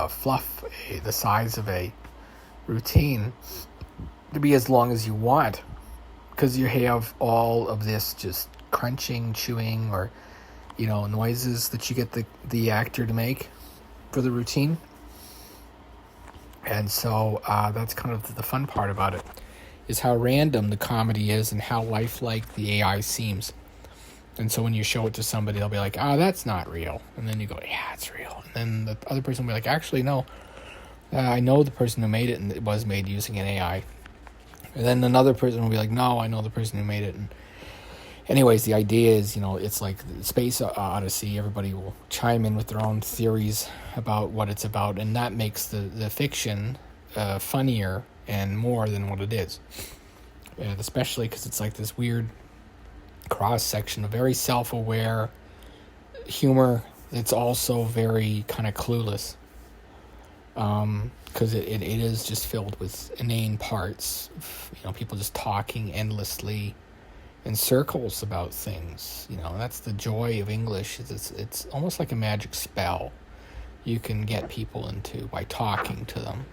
A: fluff the size of a routine to be as long as you want, because you have all of this just crunching, chewing, or noises that you get the actor to make for the routine. And so that's kind of the fun part about it, is how random the comedy is and how lifelike the AI seems. And so when you show it to somebody, they'll be like, oh, that's not real. And then you go, yeah, it's real. And then the other person will be like, actually, no. I know the person who made it, and it was made using an AI. And then another person will be like, no, I know the person who made it. And anyways, the idea is, it's like the Space Odyssey. Everybody will chime in with their own theories about what it's about. And that makes the fiction funnier and more than what it is. And especially because it's like this weird cross-section of very self-aware humor. It's also very kind of clueless. Because it is just filled with inane parts. People just talking endlessly in circles about things. That's the joy of English. It's almost like a magic spell you can get people into by talking to them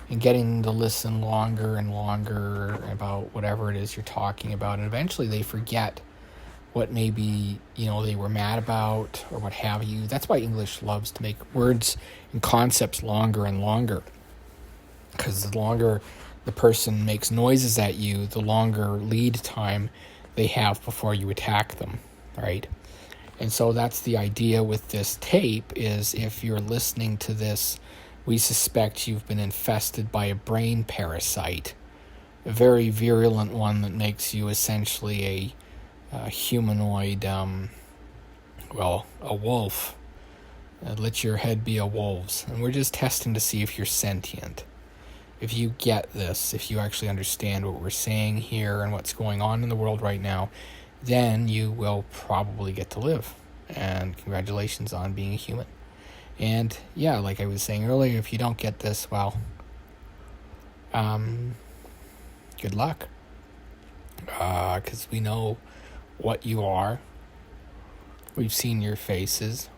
A: and getting them to listen longer and longer about whatever it is you're talking about. And eventually they forget what maybe, they were mad about or what have you. That's why English loves to make words and concepts longer and longer. Because the longer the person makes noises at you, the longer lead time they have before you attack them, right? And so that's the idea with this tape, is if you're listening to this, we suspect you've been infested by a brain parasite, a very virulent one that makes you essentially a humanoid, a wolf. Let your head be a wolf's. And we're just testing to see if you're sentient. If you get this, if you actually understand what we're saying here and what's going on in the world right now, then you will probably get to live. And congratulations on being a human. And yeah, like I was saying earlier, if you don't get this, well, good luck. Because we know what you are. We've seen your faces.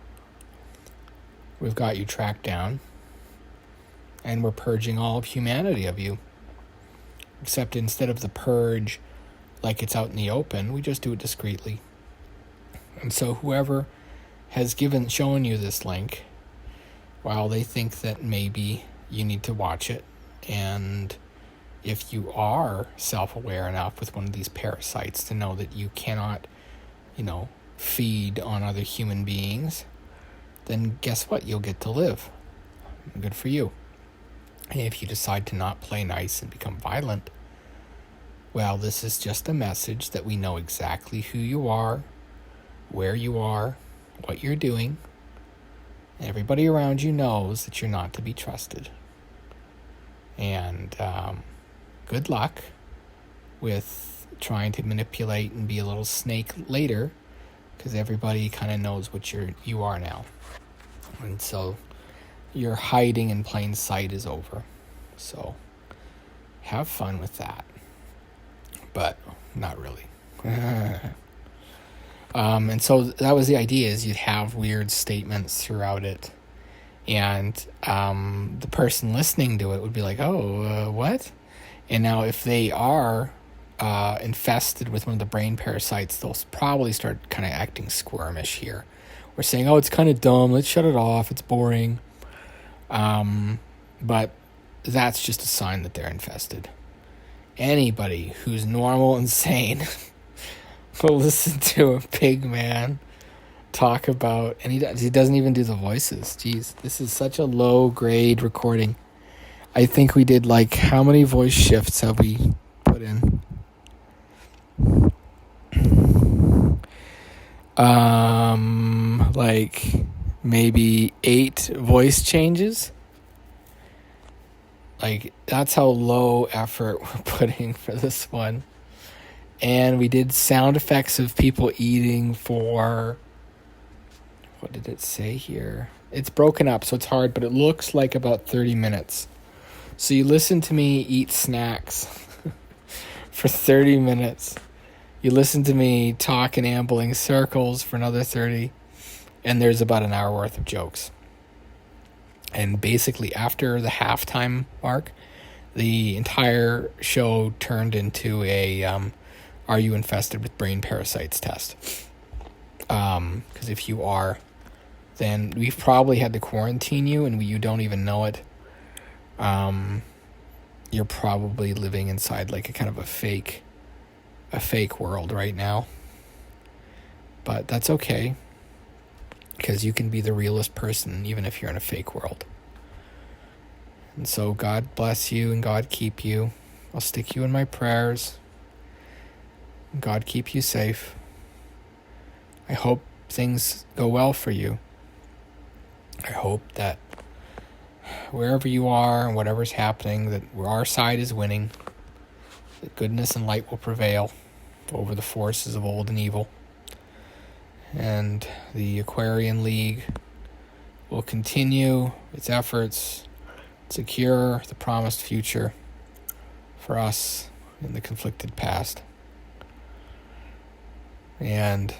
A: We've got you tracked down. And we're purging all of humanity of you. Except instead of the purge like it's out in the open, we just do it discreetly. And so whoever has shown you this link, well, they think that maybe you need to watch it. And if you are self-aware enough with one of these parasites to know that you cannot, feed on other human beings, then guess what? You'll get to live. Good for you. And if you decide to not play nice and become violent, well, this is just a message that we know exactly who you are, where you are, what you're doing. Everybody around you knows that you're not to be trusted. And good luck with trying to manipulate and be a little snake later, because everybody kind of knows what you are now. And so your hiding in plain sight is over. So have fun with that. But not really. And so that was the idea, is you'd have weird statements throughout it. And the person listening to it would be like, oh, what? And now if they are infested with one of the brain parasites, they'll probably start kind of acting squirmish here. We're saying, oh, it's kind of dumb. Let's shut it off. It's boring. But that's just a sign that they're infested. Anybody who's normal and sane will listen to a pig man talk about, and he doesn't even do the voices. Jeez, this is such a low grade recording. I think we did, like, how many voice shifts have we put in? Like maybe 8 voice changes. Like, that's how low effort we're putting for this one. And we did sound effects of people eating for, what did it say here? It's broken up, so it's hard, but it looks like about 30 minutes. So you listen to me eat snacks for 30 minutes. You listen to me talk in ambling circles for another 30, and there's about an hour worth of jokes. And basically, after the halftime mark, the entire show turned into a are you infested with brain parasites test. Because if you are, then we've probably had to quarantine you, and you don't even know it. You're probably living inside like a kind of a fake world right now. But that's okay, because you can be the realest person even if you're in a fake world. And so God bless you and God keep you. I'll stick you in my prayers. God keep you safe. I hope things go well for you. I hope that wherever you are and whatever's happening, that our side is winning, that goodness and light will prevail over the forces of old and evil. And the Aquarian League will continue its efforts to secure the promised future for us in the conflicted past. And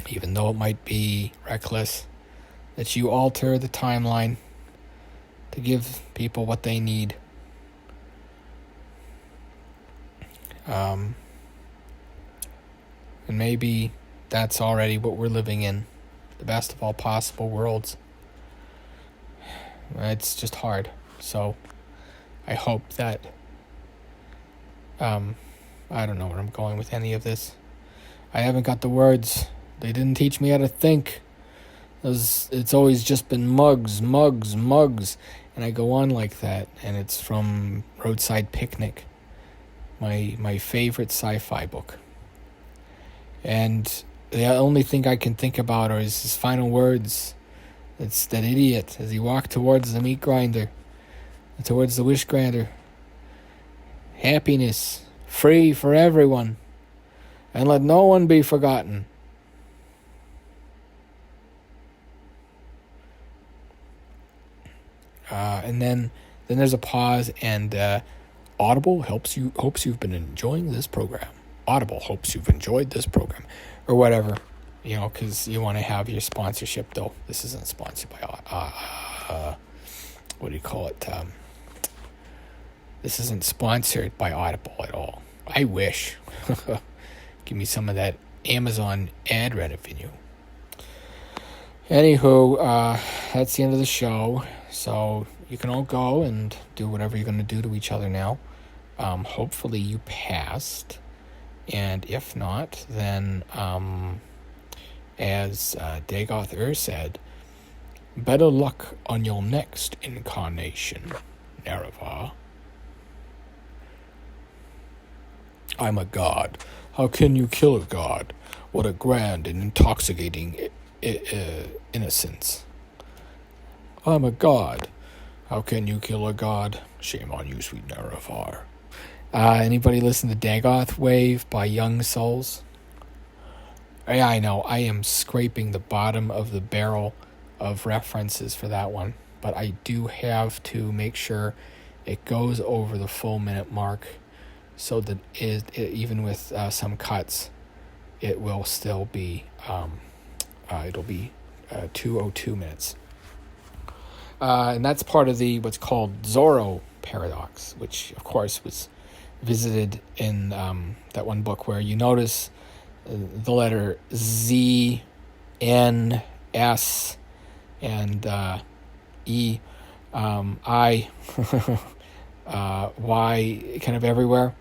A: even though it might be reckless, that you alter the timeline to give people what they need. And maybe that's already what we're living in, the best of all possible worlds. It's just hard. So I hope that, I don't know where I'm going with any of this. I haven't got the words. They didn't teach me how to think. It's always just been mugs. And I go on like that. And it's from Roadside Picnic, my favorite sci-fi book. And the only thing I can think about are his final words. It's that idiot as he walked towards the meat grinder, towards the wish granter. Happiness, free for everyone, and let no one be forgotten. And then there's a pause, and Audible hopes you've been enjoying this program. Audible hopes you've enjoyed this program, or whatever, because you want to have your sponsorship. Though this isn't sponsored by what do you call it? This isn't sponsored by Audible at all. I wish. Give me some of that Amazon ad revenue. Anywho, that's the end of the show. So you can all go and do whatever you're going to do to each other now. Hopefully you passed. And if not, then, as Dagoth said, better luck on your next incarnation, Nerevar. I'm a god. How can you kill a god? What a grand and intoxicating innocence. I'm a god. How can you kill a god? Shame on you, sweet Nerevar. Anybody listen to Dagoth Wave by Young Souls? Yeah, I know. I am scraping the bottom of the barrel of references for that one. But I do have to make sure it goes over the full minute mark, so that even with some cuts, it will still be, it'll be 2:02 minutes. And that's part of the what's called Zorro paradox, which of course was visited in that one book where you notice the letter Z, N, S, and E, I, Y, kind of everywhere.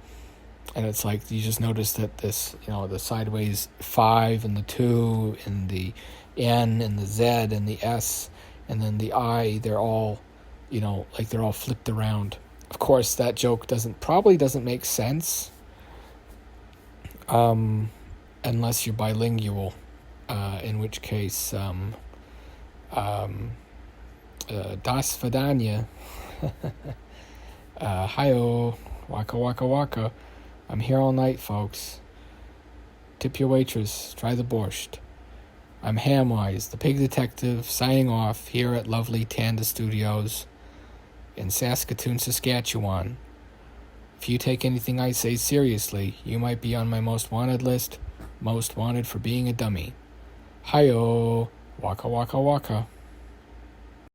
A: And it's like you just notice that this, the sideways 5 and the 2 and the N and the Z and the S and then the I, they're all, like they're all flipped around. Of course, that joke probably doesn't make sense unless you're bilingual, in which case, das vidanya, hi-oh, waka waka waka. I'm here all night, folks. Tip your waitress, try the borscht. I'm Hamwise, the pig detective, signing off here at lovely Tanda Studios in Saskatoon, Saskatchewan. If you take anything I say seriously, you might be on my most wanted list, most wanted for being a dummy. Hi-oh, waka waka waka.